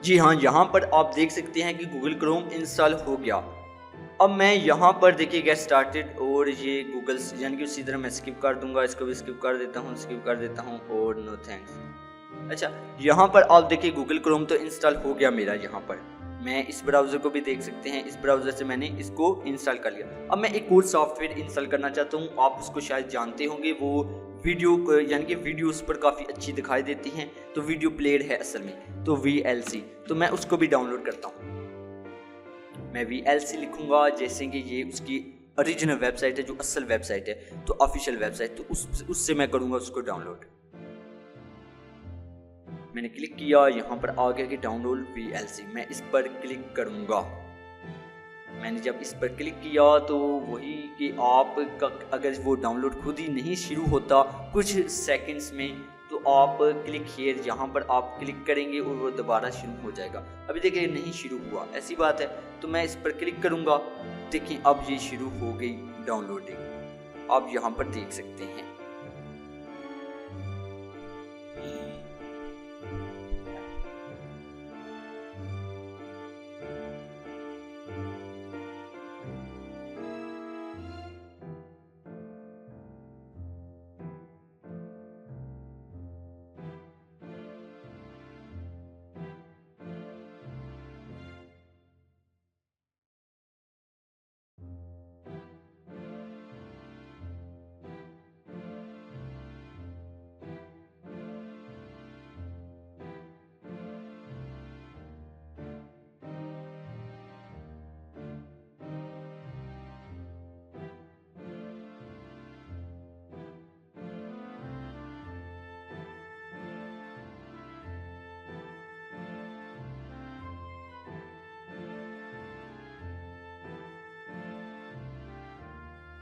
जी हाँ, यहाँ पर आप देख सकते हैं कि गूगल क्रोम इंस्टॉल हो गया। अब मैं यहाँ पर देखिए गेट स्टार्टेड और ये गूगल यानी कि उसी तरह मैं स्किप कर दूंगा, इसको भी स्किप कर देता हूँ, स्किप कर देता हूँ और नो थैंक्स। अच्छा, यहाँ पर आप देखिए गूगल क्रोम तो इंस्टॉल हो गया मेरा। यहाँ पर मैं इस ब्राउज़र को भी देख सकते हैं, इस ब्राउज़र से मैंने इसको इंस्टॉल कर लिया। अब मैं एक और सॉफ्टवेयर इंस्टॉल करना चाहता हूँ, आप उसको शायद जानते होंगे, वो वीडियो यानी कि वीडियो उस पर काफ़ी अच्छी दिखाई देती हैं, तो वीडियो प्लेयर है असल में, तो VLC। तो मैं उसको भी डाउनलोड करता हूँ। मैं VLC लिखूँगा, जैसे कि ये उसकी ओरिजिनल वेबसाइट है, जो असल वेबसाइट है, तो ऑफिशियल वेबसाइट, तो उससे मैं करूँगा उसको डाउनलोड। मैंने क्लिक किया, यहाँ पर आ गया कि डाउनलोड VLC, मैं इस पर क्लिक करूँगा। मैंने जब इस पर क्लिक किया तो वही कि आप अगर वो डाउनलोड खुद ही नहीं शुरू होता कुछ सेकंड्स में, तो आप क्लिक हियर यहाँ पर आप क्लिक करेंगे और वो दोबारा शुरू हो जाएगा। अभी देखिए नहीं शुरू हुआ, ऐसी बात है, तो मैं इस पर क्लिक करूँगा। देखिए अब ये शुरू हो गई डाउनलोडिंग, आप यहाँ पर देख सकते हैं।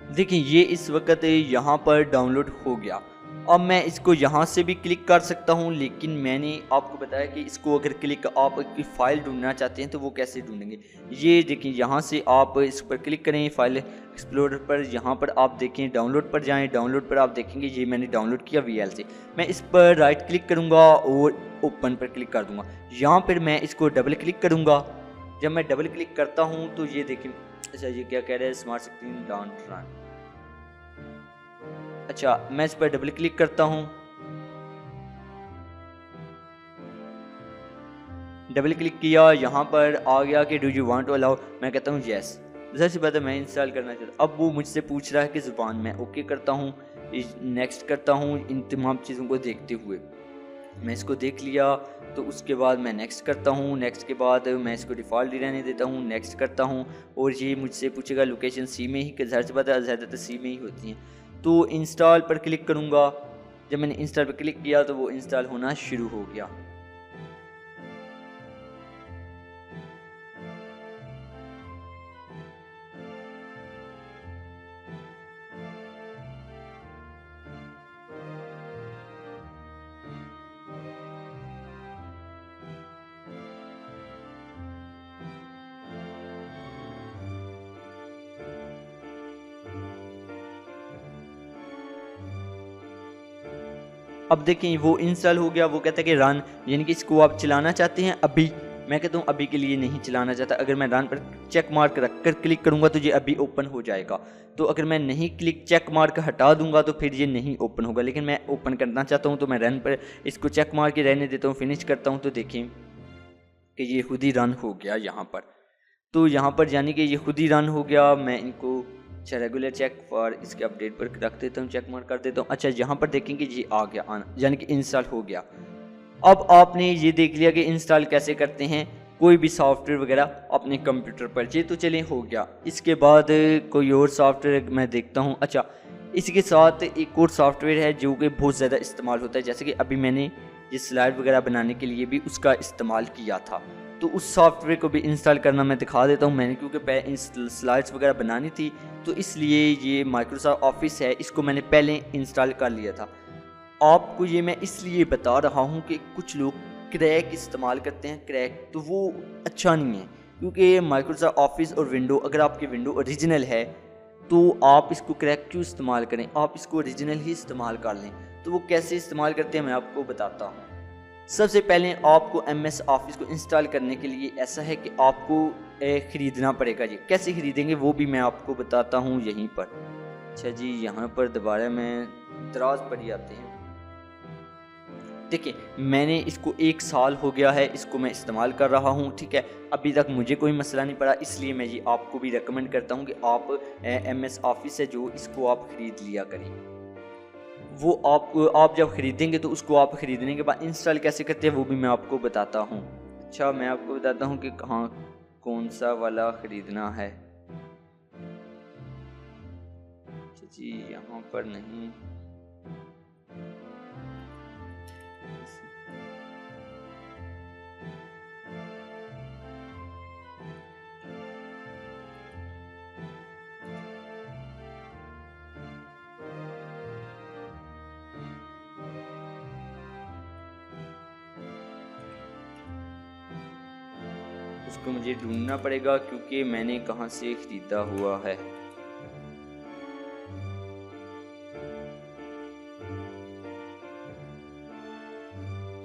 देखिए ये इस वक्त यहाँ पर डाउनलोड हो गया। अब मैं इसको यहाँ से भी क्लिक कर सकता हूँ, लेकिन मैंने आपको बताया कि इसको अगर क्लिक आप की फ़ाइल ढूंढना चाहते हैं तो वो कैसे ढूंढेंगे। ये देखिए यहाँ से आप इस पर क्लिक करें फाइल एक्सप्लोरर पर, यहाँ पर आप देखें डाउनलोड पर जाएं, डाउनलोड पर आप देखेंगे ये मैंने डाउनलोड किया VLC। मैं इस पर राइट क्लिक करूँगा और ओपन पर क्लिक कर दूँगा। यहाँ पर मैं इसको डबल क्लिक करूँगा। जब मैं डबल क्लिक करता हूँ तो ये देखिए, अच्छा ये क्या कह रहे हैं, स्मार्ट स्क्रीन डोंट रन। अच्छा मैं इस पर डबल क्लिक करता हूं, डबल क्लिक किया, यहाँ पर आ गया कि do you want to allow, मैं कहता हूँ येस। ज़ाहिर सी बात है मैं इंस्टॉल करना चाहता हूँ। अब वो मुझसे पूछ रहा है कि ज़ुबान, मैं ओके करता हूँ, नेक्स्ट करता हूँ। इन तमाम चीज़ों को देखते हुए मैं इसको देख लिया, तो उसके बाद मैं नेक्स्ट करता हूँ। नेक्स्ट के बाद मैं इसको डिफ़ॉल्ट ही रहने देता हूँ, नेक्स्ट करता हूँ। और ये मुझसे पूछेगा लोकेशन सी में ही, कि ज़ाहिर सी बात है ज़्यादातर सी में ही होती हैं। तो इंस्टॉल पर क्लिक करूँगा। जब मैंने इंस्टॉल पर क्लिक किया तो वो इंस्टॉल होना शुरू हो गया। अब देखें वो इंस्टॉल हो गया। वो कहता है कि रन, यानी कि इसको आप चलाना चाहते हैं अभी। मैं कहता हूँ अभी के लिए नहीं चलाना चाहता। अगर मैं रन पर चेक मार्क रख कर क्लिक करूँगा तो ये अभी ओपन हो जाएगा। तो अगर मैं नहीं क्लिक चेक मार्क हटा दूंगा तो फिर ये नहीं ओपन होगा। लेकिन मैं ओपन करना चाहता हूँ तो मैं रन पर इसको चेक मार्क के रहने देता हूँ, फिनिश करता हूँ। तो देखें कि ये खुद ही रन हो गया यहाँ पर। तो यहाँ पर यानी कि ये खुद ही रन हो गया। मैं इनको अच्छा रेगुलर चेक फॉर इसके अपडेट पर रख देता हूँ, चेक मार्क कर देता हूँ। अच्छा यहाँ पर देखेंगे ये आ गया आना, यानी कि इंस्टॉल हो गया। अब आपने ये देख लिया कि इंस्टॉल कैसे करते हैं कोई भी सॉफ्टवेयर वगैरह अपने कंप्यूटर पर। ये तो चलें हो गया। इसके बाद कोई और सॉफ्टवेयर मैं देखता हूँ। अच्छा इसके साथ एक और सॉफ्टवेयर है जो कि बहुत ज़्यादा इस्तेमाल होता है, जैसे कि अभी मैंने ये स्लाइड वगैरह बनाने के लिए भी उसका इस्तेमाल किया था। तो उस सॉफ्टवेयर को भी इंस्टॉल करना मैं दिखा देता हूँ। मैंने क्योंकि स्लाइड्स वगैरह बनानी थी तो इसलिए ये माइक्रोसॉफ्ट ऑफिस है, इसको मैंने पहले इंस्टॉल कर लिया था। आपको ये मैं इसलिए बता रहा हूँ कि कुछ लोग क्रैक इस्तेमाल करते हैं। क्रैक तो वो अच्छा नहीं है, क्योंकि माइक्रोसॉफ्ट ऑफिस और विंडो, अगर आपकी विंडो ओरिजिनल है तो आप इसको क्रैक क्यों इस्तेमाल करें, आप इसको ओरिजिनल ही इस्तेमाल कर लें। तो वो कैसे इस्तेमाल करते हैं मैं आपको बताता हूँ। सबसे पहले आपको MS ऑफिस को इंस्टॉल करने के लिए ऐसा है कि आपको ख़रीदना पड़ेगा जी। कैसे ख़रीदेंगे वो भी मैं आपको बताता हूँ यहीं पर। अच्छा जी, यहाँ पर दोबारा मैं दराज पर ही आते हैं। देखिए, मैंने इसको 1 साल हो गया है, इसको मैं इस्तेमाल कर रहा हूँ, ठीक है। अभी तक मुझे कोई मसला नहीं पड़ा, इसलिए मैं ये आपको भी रेकमेंड करता हूँ कि आप MS ऑफिस है जो, इसको आप ख़रीद लिया करें। वो आप जब ख़रीदेंगे तो उसको आप ख़रीदने के बाद इंस्टॉल कैसे करते हैं वो भी मैं आपको बताता हूँ। अच्छा, मैं आपको बताता हूँ कि कहाँ कौन सा वाला ख़रीदना है। अच्छा जी, यहाँ पर नहीं, उसको मुझे ढूंढना पड़ेगा क्योंकि मैंने कहाँ से ख़रीदा हुआ है।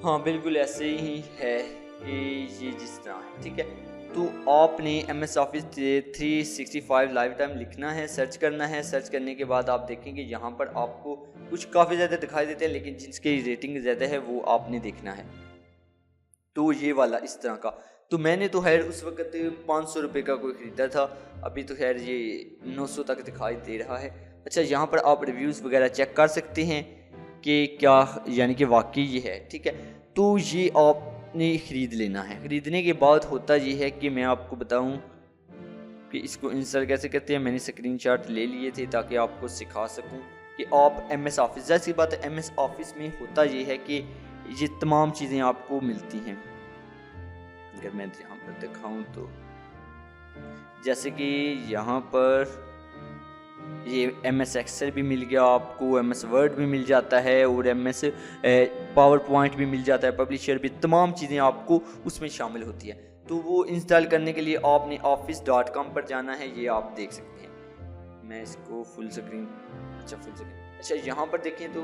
हाँ, बिल्कुल ऐसे ही है कि ये जिस तरह है, ठीक है। तो आपने MS ऑफिस 365 लाइफ टाइम लिखना है, सर्च करना है। सर्च करने के बाद आप देखेंगे यहाँ पर आपको कुछ काफ़ी ज़्यादा दिखाई देते हैं, लेकिन जिसकी रेटिंग ज़्यादा है वो आपने देखना है। तो ये वाला इस तरह का, तो मैंने तो खैर उस वक्त 500 रुपये का कोई ख़रीदा था, अभी तो खैर ये 900 तक दिखाई दे रहा है। अच्छा, यहाँ पर आप रिव्यूज़ वगैरह चेक कर सकते हैं कि क्या यानी कि वाकई ये है, ठीक है। तो ये आपने ख़रीद लेना है। ख़रीदने के बाद होता ये है कि मैं आपको बताऊँ कि इसको इंस्टॉल कैसे करते हैं। मैंने स्क्रीनशॉट ले लिए थे ताकि आपको सिखा सकूं कि आप MS ऑफिस, जैसी बात है MS ऑफिस में होता ये है कि ये तमाम चीज़ें आपको मिलती हैं। अगर मैं यहाँ पर दिखाऊं तो जैसे कि यहाँ पर ये MS एक्सेल भी मिल गया आपको, MS वर्ड भी मिल जाता है और MS पावर पॉइंट भी मिल जाता है, पब्लिशर भी, तमाम चीज़ें आपको उसमें शामिल होती है। तो वो इंस्टॉल करने के लिए आपने office.com पर जाना है, ये आप देख सकते हैं। मैं इसको फुल स्क्रीन, अच्छा फुल स्क्रीन, अच्छा यहाँ पर देखें तो,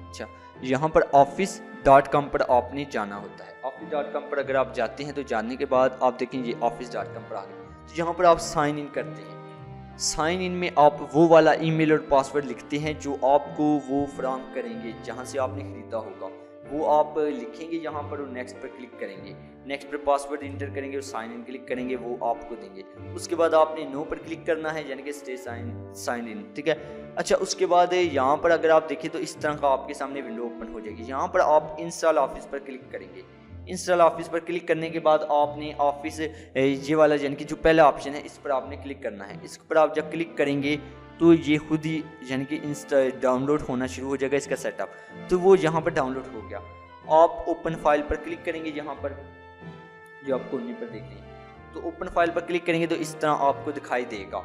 अच्छा यहाँ पर office.com पर आपने जाना होता है। office.com पर अगर आप जाते हैं तो जाने के बाद आप देखेंगे office.com पर आ गए। तो यहाँ पर आप साइन इन करते हैं। साइन इन में आप वो वाला ईमेल और पासवर्ड लिखते हैं जो आपको वो फराहम करेंगे जहाँ से आपने ख़रीदा होगा, वो आप लिखेंगे यहाँ पर और नेक्स्ट पर क्लिक करेंगे। नेक्स्ट पर पासवर्ड इंटर करेंगे और साइन इन क्लिक करेंगे, वो आपको देंगे। उसके बाद आपने नो पर क्लिक करना है, यानी कि स्टे साइन इन, ठीक है। अच्छा, उसके बाद यहाँ पर अगर आप देखें तो इस तरह का आपके सामने विंडो ओपन हो जाएगी। यहाँ पर आप इंस्टॉल ऑफिस पर क्लिक करेंगे। इंस्टॉल ऑफिस पर क्लिक करने के बाद आपने ऑफिस ये वाला यानी कि जो पहला ऑप्शन है इस पर आपने क्लिक करना है। इस पर आप जब क्लिक करेंगे तो ये खुद ही यानी कि इंस्टा डाउनलोड होना शुरू हो जाएगा इसका सेटअप। तो वो यहाँ पर डाउनलोड हो गया। आप ओपन फाइल पर क्लिक करेंगे, यहाँ पर जो आप कोने पर देख रहे हैं, तो ओपन फाइल पर क्लिक करेंगे तो इस तरह आपको दिखाई देगा।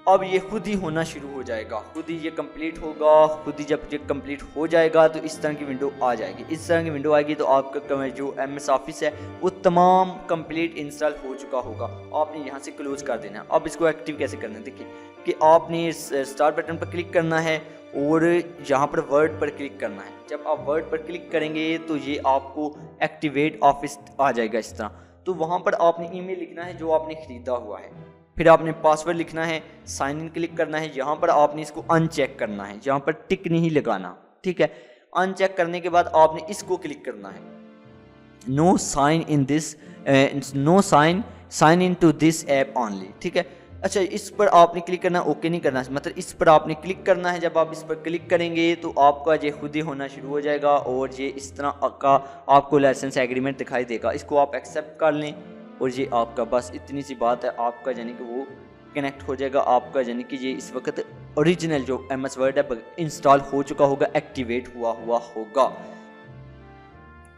अब ये खुद ही होना शुरू हो जाएगा, खुद ही ये कंप्लीट होगा। खुद ही जब ये कंप्लीट हो जाएगा तो इस तरह की विंडो आ जाएगी। इस तरह की विंडो आएगी तो आपका जो MS ऑफिस है वो तमाम कंप्लीट इंस्टॉल हो चुका होगा। आपने यहाँ से क्लोज कर देना है। अब इसको एक्टिव कैसे करना है, देखिए कि आपने स्टार्ट बटन पर क्लिक करना है और यहाँ पर वर्ड पर क्लिक करना है। जब आप वर्ड पर क्लिक करेंगे तो ये आपको एक्टिवेट ऑफिस आ जाएगा इस तरह। तो वहाँ पर आपने ईमेल लिखना है जो आपने ख़रीदा हुआ है, फिर आपने पासवर्ड लिखना है, साइन इन क्लिक करना है। यहाँ पर आपने इसको अनचेक करना है, यहाँ पर टिक नहीं लगाना, ठीक है। अनचेक करने के बाद आपने इसको क्लिक करना है, no sign in this, no sign in to this app only, ठीक है। अच्छा, इस पर आपने क्लिक करना, ओके नहीं करना, मतलब इस पर आपने क्लिक करना है। जब आप इस पर क्लिक करेंगे तो आपका ये खुद ही होना शुरू हो जाएगा और ये इस तरह का आपको लाइसेंस एग्रीमेंट दिखाई देगा। इसको आप एक्सेप्ट कर लें और ये आपका, बस इतनी सी बात है, आपका यानी कि वो कनेक्ट हो जाएगा आपका, यानी कि ये इस वक्त ओरिजिनल जो MS वर्ड है इंस्टॉल हो चुका होगा, एक्टिवेट हुआ होगा।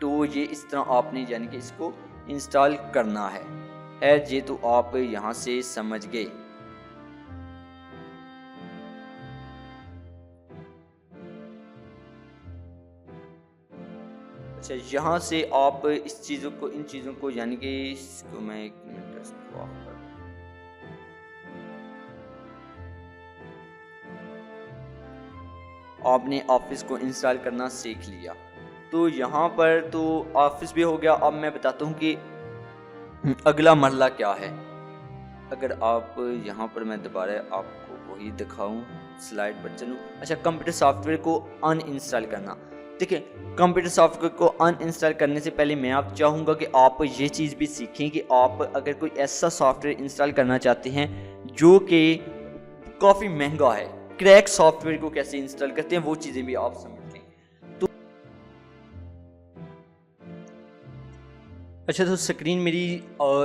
तो ये इस तरह आपने यानी कि इसको इंस्टॉल करना है। ये तो आप यहाँ से समझ गए। अच्छा, यहाँ से आप इस चीज़ों को, इन चीज़ों को यानी कि इसको मैं एक मिनट इसको ऑफ कर, आपने ऑफिस को इंस्टॉल करना सीख लिया। तो यहाँ पर तो ऑफिस भी हो गया। अब मैं बताता हूँ कि अगला मरला क्या है। अगर आप यहाँ पर मैं दोबारा आपको वही दिखाऊं, स्लाइड पर चलूँ। अच्छा, कंप्यूटर सॉफ्टवेयर को अनइंस्टॉल करना। देखिए, कंप्यूटर सॉफ्टवेयर को अनइंस्टॉल करने से पहले मैं आप चाहूँगा कि आप ये चीज़ भी सीखें कि आप अगर कोई ऐसा सॉफ्टवेयर इंस्टॉल करना चाहते हैं जो कि काफ़ी महंगा है, क्रैक सॉफ्टवेयर को कैसे इंस्टॉल करते हैं वो चीज़ें भी आप समझ लें। अच्छा, तो स्क्रीन मेरी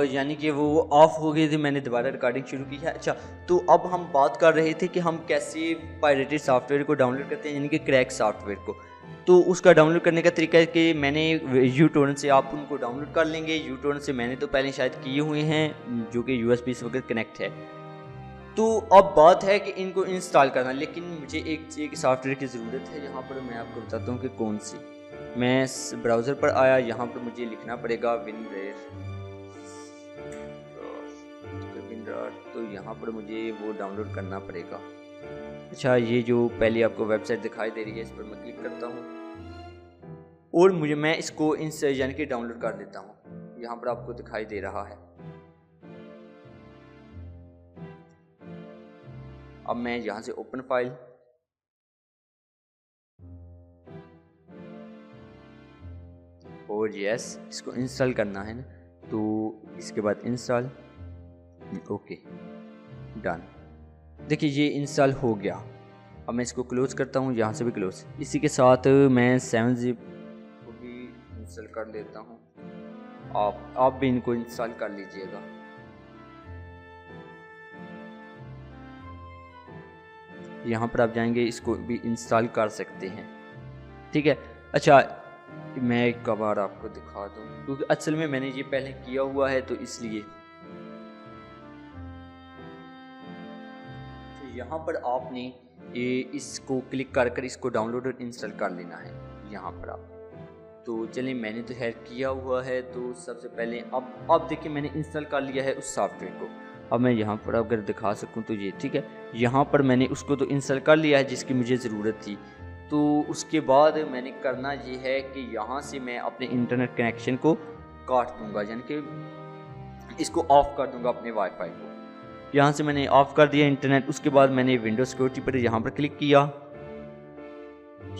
यानी कि वो ऑफ हो गई थी, मैंने दोबारा रिकॉर्डिंग शुरू की है। अच्छा, तो अब हम बात कर रहे थे कि हम कैसे पायरेटेड सॉफ्टवेयर को डाउनलोड करते हैं, यानी कि क्रैक सॉफ्टवेयर को। तो उसका डाउनलोड करने का तरीका है कि मैंने यूटोरेंट से आप उनको डाउनलोड कर लेंगे। यूटोरेंट से मैंने तो पहले शायद किए हुए हैं, जो कि यूएसबी से वगैरह कनेक्ट है। तो अब बात है कि इनको इंस्टॉल करना, लेकिन मुझे एक सॉफ्टवेयर की ज़रूरत है। यहाँ पर मैं आपको बताता हूँ कि कौन सी। मैं ब्राउज़र पर आया, यहाँ पर मुझे लिखना पड़ेगा विनरेर, तो यहाँ पर मुझे वो डाउनलोड करना पड़ेगा। अच्छा, ये जो पहले आपको वेबसाइट दिखाई दे रही है, इस पर मैं क्लिक करता हूँ और मैं इसको यानी कि डाउनलोड कर लेता हूँ। यहाँ पर आपको दिखाई दे रहा है। अब मैं यहाँ से ओपन फाइल, और यस, इसको इंस्टॉल करना है ना, तो इसके बाद इंस्टॉल, ओके, डन। देखिए, ये इंस्टॉल हो गया। अब मैं इसको क्लोज करता हूँ, यहाँ से भी क्लोज। इसी के साथ मैं 7zip को भी इंस्टॉल कर लेता हूँ। आप भी इनको इंस्टॉल कर लीजिएगा। यहाँ पर आप जाएंगे, इसको भी इंस्टॉल कर सकते हैं, ठीक है। अच्छा, मैं एक बार आपको दिखा दूँ, क्योंकि असल में मैंने ये पहले किया हुआ है, तो इसलिए। तो यहाँ पर आपने ये इसको क्लिक कर इसको डाउनलोड और इंस्टॉल कर लेना है यहाँ पर आप। तो चलिए, मैंने तो खैर किया हुआ है। तो सबसे पहले अब देखिए, मैंने इंस्टॉल कर लिया है उस सॉफ्टवेयर को। अब मैं यहाँ पर अगर दिखा सकूँ तो ये ठीक है। यहाँ पर मैंने उसको तो इंस्टॉल कर लिया है जिसकी मुझे ज़रूरत थी। तो उसके बाद मैंने करना ये है कि यहाँ से मैं अपने इंटरनेट कनेक्शन को काट दूँगा, यानी कि इसको ऑफ़ कर दूँगा अपने वाईफाई को। यहाँ से मैंने ऑफ़ कर दिया इंटरनेट। उसके बाद मैंने विंडोज सिक्योरिटी पर यहाँ पर क्लिक किया,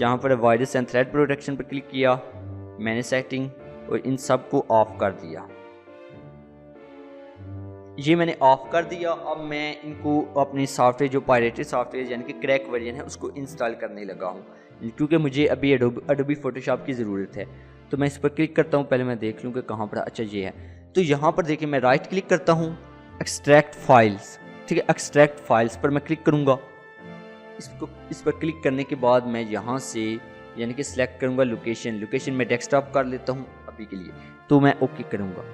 यहाँ पर वायरस एंड थ्रेड प्रोटेक्शन पर क्लिक किया, मैंने सेटिंग और इन सब को ऑफ कर दिया। ये मैंने ऑफ कर दिया। अब मैं इनको अपनी सॉफ्टवेयर, जो पायरेटेड सॉफ्टवेयर यानी कि क्रैक वर्जन है, उसको इंस्टॉल करने लगा हूँ, क्योंकि मुझे अभी एडोबी फोटोशॉप की ज़रूरत है। तो मैं इस पर क्लिक करता हूँ, पहले मैं देख लूँ कि कहाँ पर। अच्छा, ये है। तो यहाँ पर देखिए, मैं राइट क्लिक करता हूँ, एक्सट्रैक्ट फाइल्स, ठीक है। एक्सट्रैक्ट फाइल्स पर मैं क्लिक करूँगा। इस पर क्लिक करने के बाद मैं यहाँ से यानी कि सिलेक्ट करूँगा लोकेशन में डेस्कटॉप कर लेता हूँ अभी के लिए। तो मैं ओके करूँगा।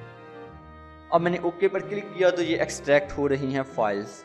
अब मैंने ओके पर क्लिक किया तो ये एक्सट्रैक्ट हो रही हैं फाइल्स।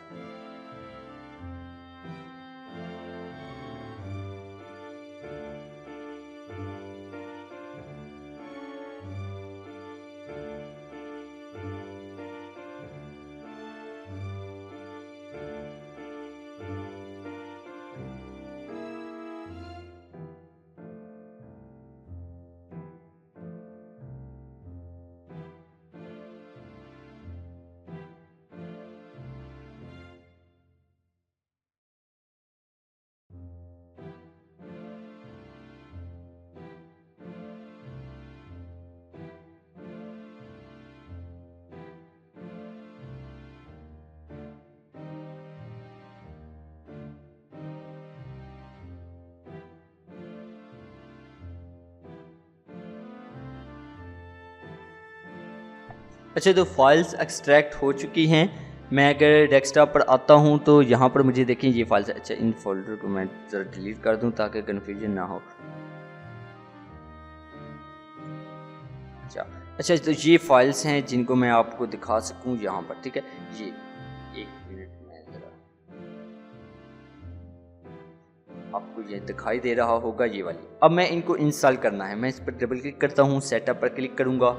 अच्छा, तो फाइल्स एक्सट्रैक्ट हो चुकी हैं। मैं अगर डेस्कटॉप पर आता हूं तो यहाँ पर मुझे देखें ये फाइल्स। अच्छा, इन फोल्डर को मैं ज़रा डिलीट कर दूं ताकि कन्फ्यूजन ना हो। अच्छा, तो ये फाइल्स हैं जिनको मैं आपको दिखा सकूं यहाँ पर, ठीक है। ये एक मिनट में ज़रा आपको ये दिखाई दे रहा होगा, ये वाली। अब मैं इनको इंस्टॉल करना है। मैं इस पर डबल क्लिक करता हूँ, सेटअप पर क्लिक करूँगा।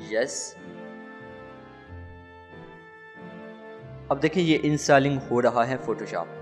यस, अब देखिए ये इंस्टॉलिंग हो रहा है फोटोशॉप।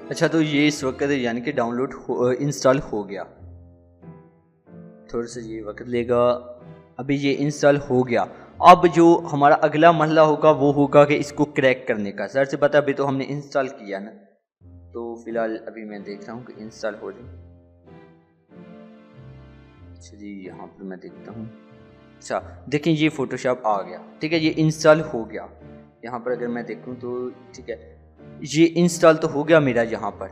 अच्छा तो ये इस वक्त यानी कि इंस्टॉल हो गया। थोड़ा सा ये वक्त लेगा। अभी ये इंस्टॉल हो गया। अब जो हमारा अगला मरहला होगा वो होगा कि इसको क्रैक करने का। सर से पता, अभी तो हमने इंस्टॉल किया ना, तो फिलहाल अभी मैं देख रहा हूँ कि इंस्टॉल हो जाए। अच्छा जी, यहाँ पर मैं देखता हूँ। अच्छा देखें ये फोटोशॉप आ गया, ठीक है, ये इंस्टॉल हो गया। यहाँ पर अगर मैं देखूँ तो ठीक है, ये इंस्टॉल तो हो गया मेरा यहाँ पर।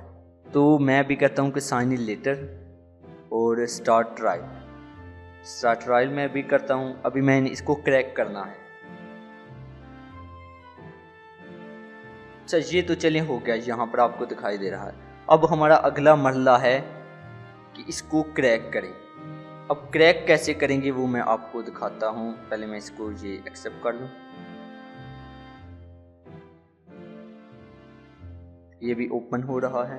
तो मैं भी कहता हूँ कि साइन इन लेटर और स्टार्ट ट्रायल मैं भी करता हूँ। अभी मैंने इसको क्रैक करना है। अच्छा ये तो चले हो गया, यहाँ पर आपको दिखाई दे रहा है। अब हमारा अगला मरहला है कि इसको क्रैक करें। अब क्रैक कैसे करेंगे वो मैं आपको दिखाता हूँ। पहले मैं इसको ये एक्सेप्ट कर लूँ। ये भी ओपन हो रहा है।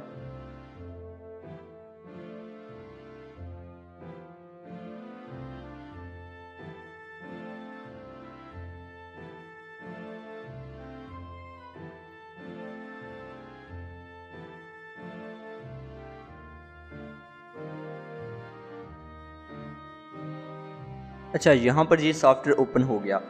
अच्छा यहाँ पर ये सॉफ्टवेयर ओपन हो गया।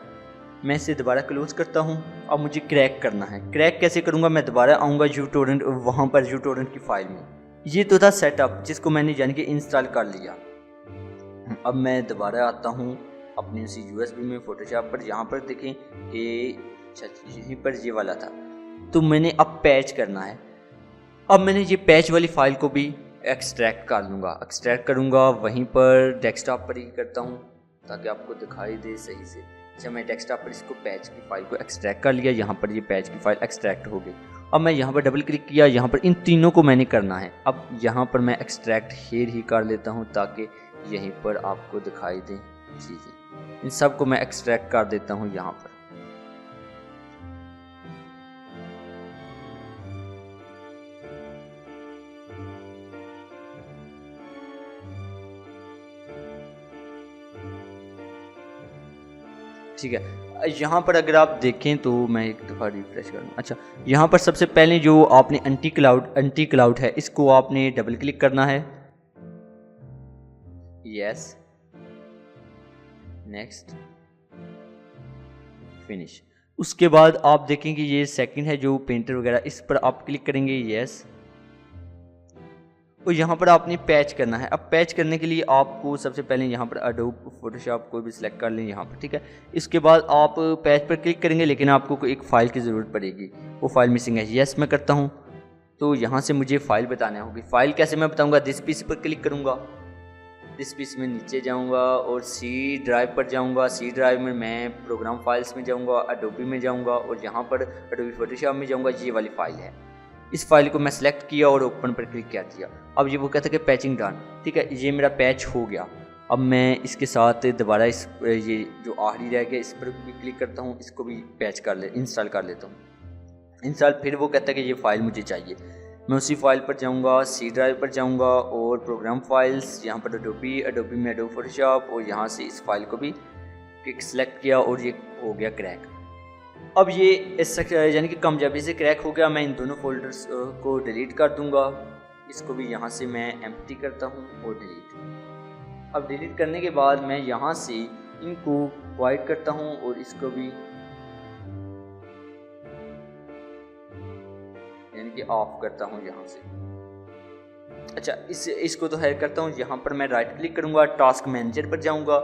मैं इसे दोबारा क्लोज करता हूँ। अब मुझे क्रैक करना है। क्रैक कैसे करूँगा, मैं दोबारा आऊँगा यूटोरेंट, वहाँ पर यूटोरेंट की फाइल में। ये तो था सेटअप जिसको मैंने यानी कि इंस्टॉल कर लिया। अब मैं दोबारा आता हूँ अपने उसी यूएसबी में फोटोशॉप पर। यहाँ पर देखें कि यहीं पर ये वाला था, तो मैंने अब पैच करना है। अब मैंने ये पैच वाली फाइल को भी एक्सट्रैक्ट कर लूँगा। एक्सट्रैक्ट करूँगा वहीं पर डेस्कटॉप पर ही करता हूँ ताकि आपको दिखाई दे सही से। अच्छा मैं डेस्कटॉप पर इसको पैच की फाइल को एक्सट्रैक्ट कर लिया। यहाँ पर ये पैच की फाइल एक्सट्रैक्ट हो गई। अब मैं यहाँ पर डबल क्लिक किया, यहाँ पर इन तीनों को मैंने करना है। अब यहाँ पर मैं एक्सट्रैक्ट हेयर ही कर लेता हूँ ताकि यहीं पर आपको दिखाई दे चीज़ें। इन सब को मैं एक्सट्रैक्ट कर देता हूँ यहाँ पर। ठीक है, यहाँ पर अगर आप देखें तो मैं एक दफ़ा रिफ्रेश करूँ। अच्छा यहाँ पर सबसे पहले जो आपने एंटी क्लाउड है, इसको आपने डबल क्लिक करना है। Yes, next, finish. उसके बाद आप देखेंगे ये सेकंड है जो पेंटर वगैरह, इस पर आप क्लिक करेंगे। यस, और यहाँ पर आपने पैच करना है। अब पैच करने के लिए आपको सबसे पहले यहाँ पर एडोब फोटोशॉप को भी सिलेक्ट कर लें यहाँ पर, ठीक है। इसके बाद आप पैच पर क्लिक करेंगे, लेकिन आपको एक फ़ाइल की ज़रूरत पड़ेगी, वो फाइल मिसिंग है। यस मैं करता हूँ, तो यहाँ से मुझे फ़ाइल बताना होगी। फ़ाइल कैसे मैं बताऊँगा, दिस पीस पर क्लिक करूँगा। दिस पीस में नीचे जाऊँगा और सी ड्राइव पर जाऊँगा। सी ड्राइव में मैं प्रोग्राम फाइल्स में जाऊँगा, एडोबी में जाऊँगा और यहाँ पर एडोबी फोटोशॉप में जाऊँगा। ये वाली फ़ाइल है। इस फाइल को मैं सेलेक्ट किया और ओपन पर क्लिक कर दिया। अब ये वो कहता है कि पैचिंग डन, ठीक है, ये मेरा पैच हो गया। अब मैं इसके साथ दोबारा ये जो आखिरी रह गया इस पर भी क्लिक करता हूँ, इसको भी इंस्टॉल कर लेता हूँ। इंस्टॉल, फिर वो कहता है कि ये फ़ाइल मुझे चाहिए। मैं उसी फाइल पर जाऊँगा, सी ड्राइव पर जाऊँगा और प्रोग्राम फाइल्स, यहाँ पर एडोबी में एडोब फोटोशॉप, और यहाँ से इस फाइल को भी सेलेक्ट किया और ये हो गया क्रैक। अब ये यानी कि कामयाबी से क्रैक हो गया। मैं इन दोनों फोल्डर्स को डिलीट कर दूंगा इसको भी यहाँ से मैं एम्प्टी करता हूँ और डिलीट। अब डिलीट करने के बाद मैं यहाँ से इनको वाइट करता हूँ और इसको भी यानी कि ऑफ करता हूँ यहाँ से। अच्छा, इसको तो हाइड करता हूँ। यहाँ पर मैं राइट क्लिक करूँगा, टास्क मैनेजर पर जाऊँगा।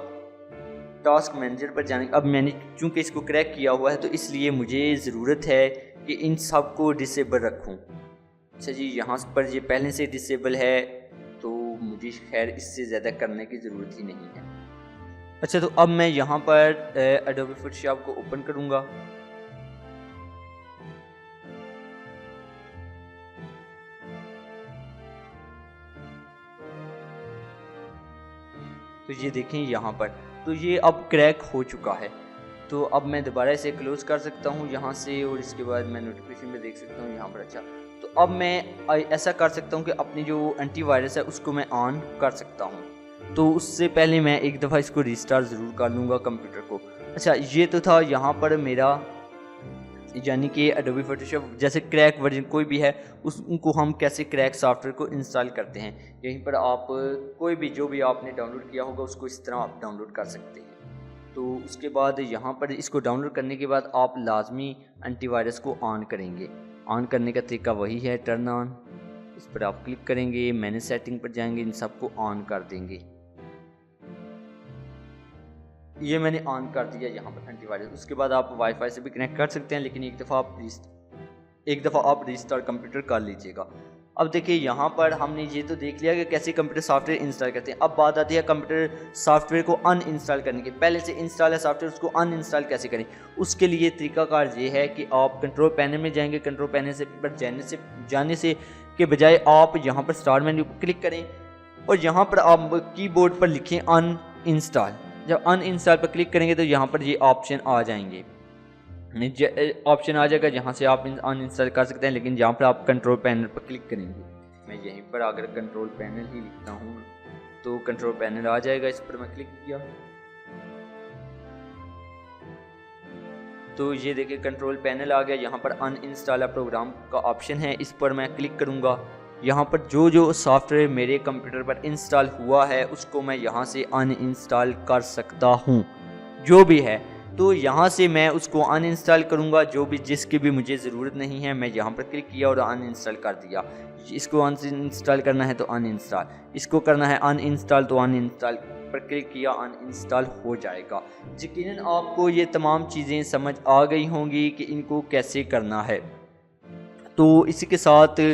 टास्क मैनेजर पर जाने अब मैंने चूँकि इसको क्रैक किया हुआ है तो इसलिए मुझे ज़रूरत है कि इन सब को डिसेबल रखूँ। अच्छा जी, यहाँ पर ये पहले से डिसेबल है तो मुझे खैर इससे ज़्यादा करने की ज़रूरत ही नहीं है। अच्छा, तो अब मैं यहाँ पर एडोबी फोटोशॉप को ओपन करूँगा। तो ये देखें यहाँ पर, तो ये अब क्रैक हो चुका है। तो अब मैं दोबारा इसे क्लोज़ कर सकता हूँ यहाँ से और इसके बाद मैं नोटिफिकेशन में देख सकता हूँ यहाँ पर। अच्छा, तो अब मैं ऐसा कर सकता हूँ कि अपनी जो एंटीवायरस है उसको मैं ऑन कर सकता हूँ। तो उससे पहले मैं एक दफ़ा इसको रिस्टार्ट ज़रूर कर लूँगा कंप्यूटर को। अच्छा, ये तो था यहाँ पर मेरा यानी कि एडोबी फोटोशॉप जैसे क्रैक वर्जन कोई भी है उनको हम कैसे क्रैक सॉफ्टवेयर को इंस्टॉल करते हैं। यहीं पर आप कोई भी जो भी आपने डाउनलोड किया होगा उसको इस तरह आप डाउनलोड कर सकते हैं। तो उसके बाद यहाँ पर इसको डाउनलोड करने के बाद आप लाजमी एंटीवायरस को ऑन करेंगे। ऑन करने का तरीका वही है, टर्न ऑन। इस पर आप क्लिक करेंगे, मैनेज सेटिंग पर जाएंगे, इन सबको ऑन कर देंगे। ये मैंने ऑन कर दिया यहाँ पर एंटीवायरस। उसके बाद आप वाईफाई से भी कनेक्ट कर सकते हैं, लेकिन एक दफ़ा आप रिस्टार्ट कंप्यूटर कर लीजिएगा। अब देखिए यहाँ पर हमने ये तो देख लिया कि कैसे कंप्यूटर सॉफ्टवेयर इंस्टॉल करते हैं। अब बात आती है कंप्यूटर सॉफ्टवेयर को अनइंस्टॉल करने की। पहले से इंस्टॉल है सॉफ्टवेयर, उसको अनइंस्टॉल कैसे करें। उसके लिए तरीकाकार ये है कि आप कंट्रोल पैनल में जाएंगे। कंट्रोल पैनल से पर जाने से के बजाय आप यहाँ पर स्टार्ट मेन्यू पर क्लिक करें और यहाँ पर आप कीबोर्ड पर लिखें अनइंस्टॉल। जब अनइंस्टॉल पर क्लिक करेंगे तो यहाँ पर ये ऑप्शन आ जाएंगे, ऑप्शन आ जाएगा जहाँ से आप अनइंस्टॉल कर सकते हैं। लेकिन जहाँ पर आप कंट्रोल पैनल पर क्लिक करेंगे, मैं यहीं पर अगर कंट्रोल पैनल ही लिखता हूँ तो कंट्रोल पैनल आ जाएगा। इस पर मैं क्लिक किया तो ये देखिए कंट्रोल पैनल आ गया। यहाँ पर अनइंस्टॉल प्रोग्राम का ऑप्शन है, इस पर मैं क्लिक करूँगा। यहाँ पर जो सॉफ्टवेयर मेरे कंप्यूटर पर इंस्टॉल हुआ है उसको मैं यहाँ से अनइंस्टॉल कर सकता हूँ, जो भी है। तो यहाँ से मैं उसको अनइंस्टॉल करूँगा, जो भी जिसकी भी मुझे ज़रूरत नहीं है। मैं यहाँ पर क्लिक किया और अनइंस्टॉल कर दिया। इसको अनइंस्टॉल करना है तो अनइंस्टॉल, इसको करना है अनइंस्टॉल तो अनइंस्टॉल पर क्लिक किया, अनइंस्टॉल हो जाएगा। यकीनन आपको ये तमाम चीज़ें समझ आ गई होंगी कि इनको कैसे करना है। तो इसी के साथ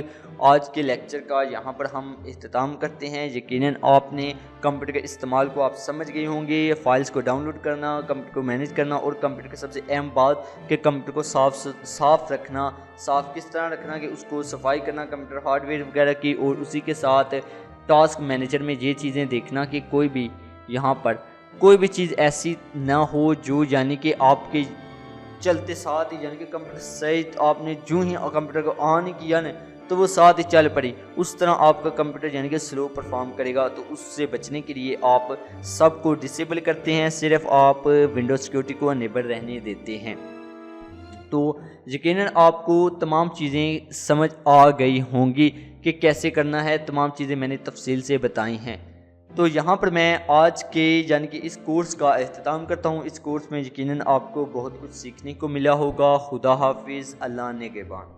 आज के लेक्चर का यहाँ पर हम इख्तिताम करते हैं। यकीनन आपने कंप्यूटर के इस्तेमाल को आप समझ गए होंगे। फाइल्स को डाउनलोड करना, कंप्यूटर को मैनेज करना और कंप्यूटर की सबसे अहम बात कि कंप्यूटर को साफ़ रखना। साफ़ किस तरह रखना कि उसको सफाई करना कंप्यूटर हार्डवेयर वगैरह की, और उसी के साथ टास्क मैनेजर में ये चीज़ें देखना कि कोई भी यहाँ पर कोई भी चीज़ ऐसी ना हो जो यानी कि आपके चलते साथ ही यानी कि कंप्यूटर सही आपने जो ही कंप्यूटर को ऑन किया ना तो वो साथ ही चल पड़ी, उस तरह आपका कंप्यूटर यानी कि स्लो परफॉर्म करेगा। तो उससे बचने के लिए आप सबको डिसेबल करते हैं, सिर्फ आप विंडोज सिक्योरिटी को अनेबल रहने देते हैं। तो यकीनन आपको तमाम चीज़ें समझ आ गई होंगी कि कैसे करना है। तमाम चीज़ें मैंने तफसील से बताई हैं। तो यहाँ पर मैं आज के यानी कि इस कोर्स का अख्तिताम करता हूँ। इस कोर्स में यकीनन आपको बहुत कुछ सीखने को मिला होगा। खुदा हाफिज़, अल्लाह ने के बाद।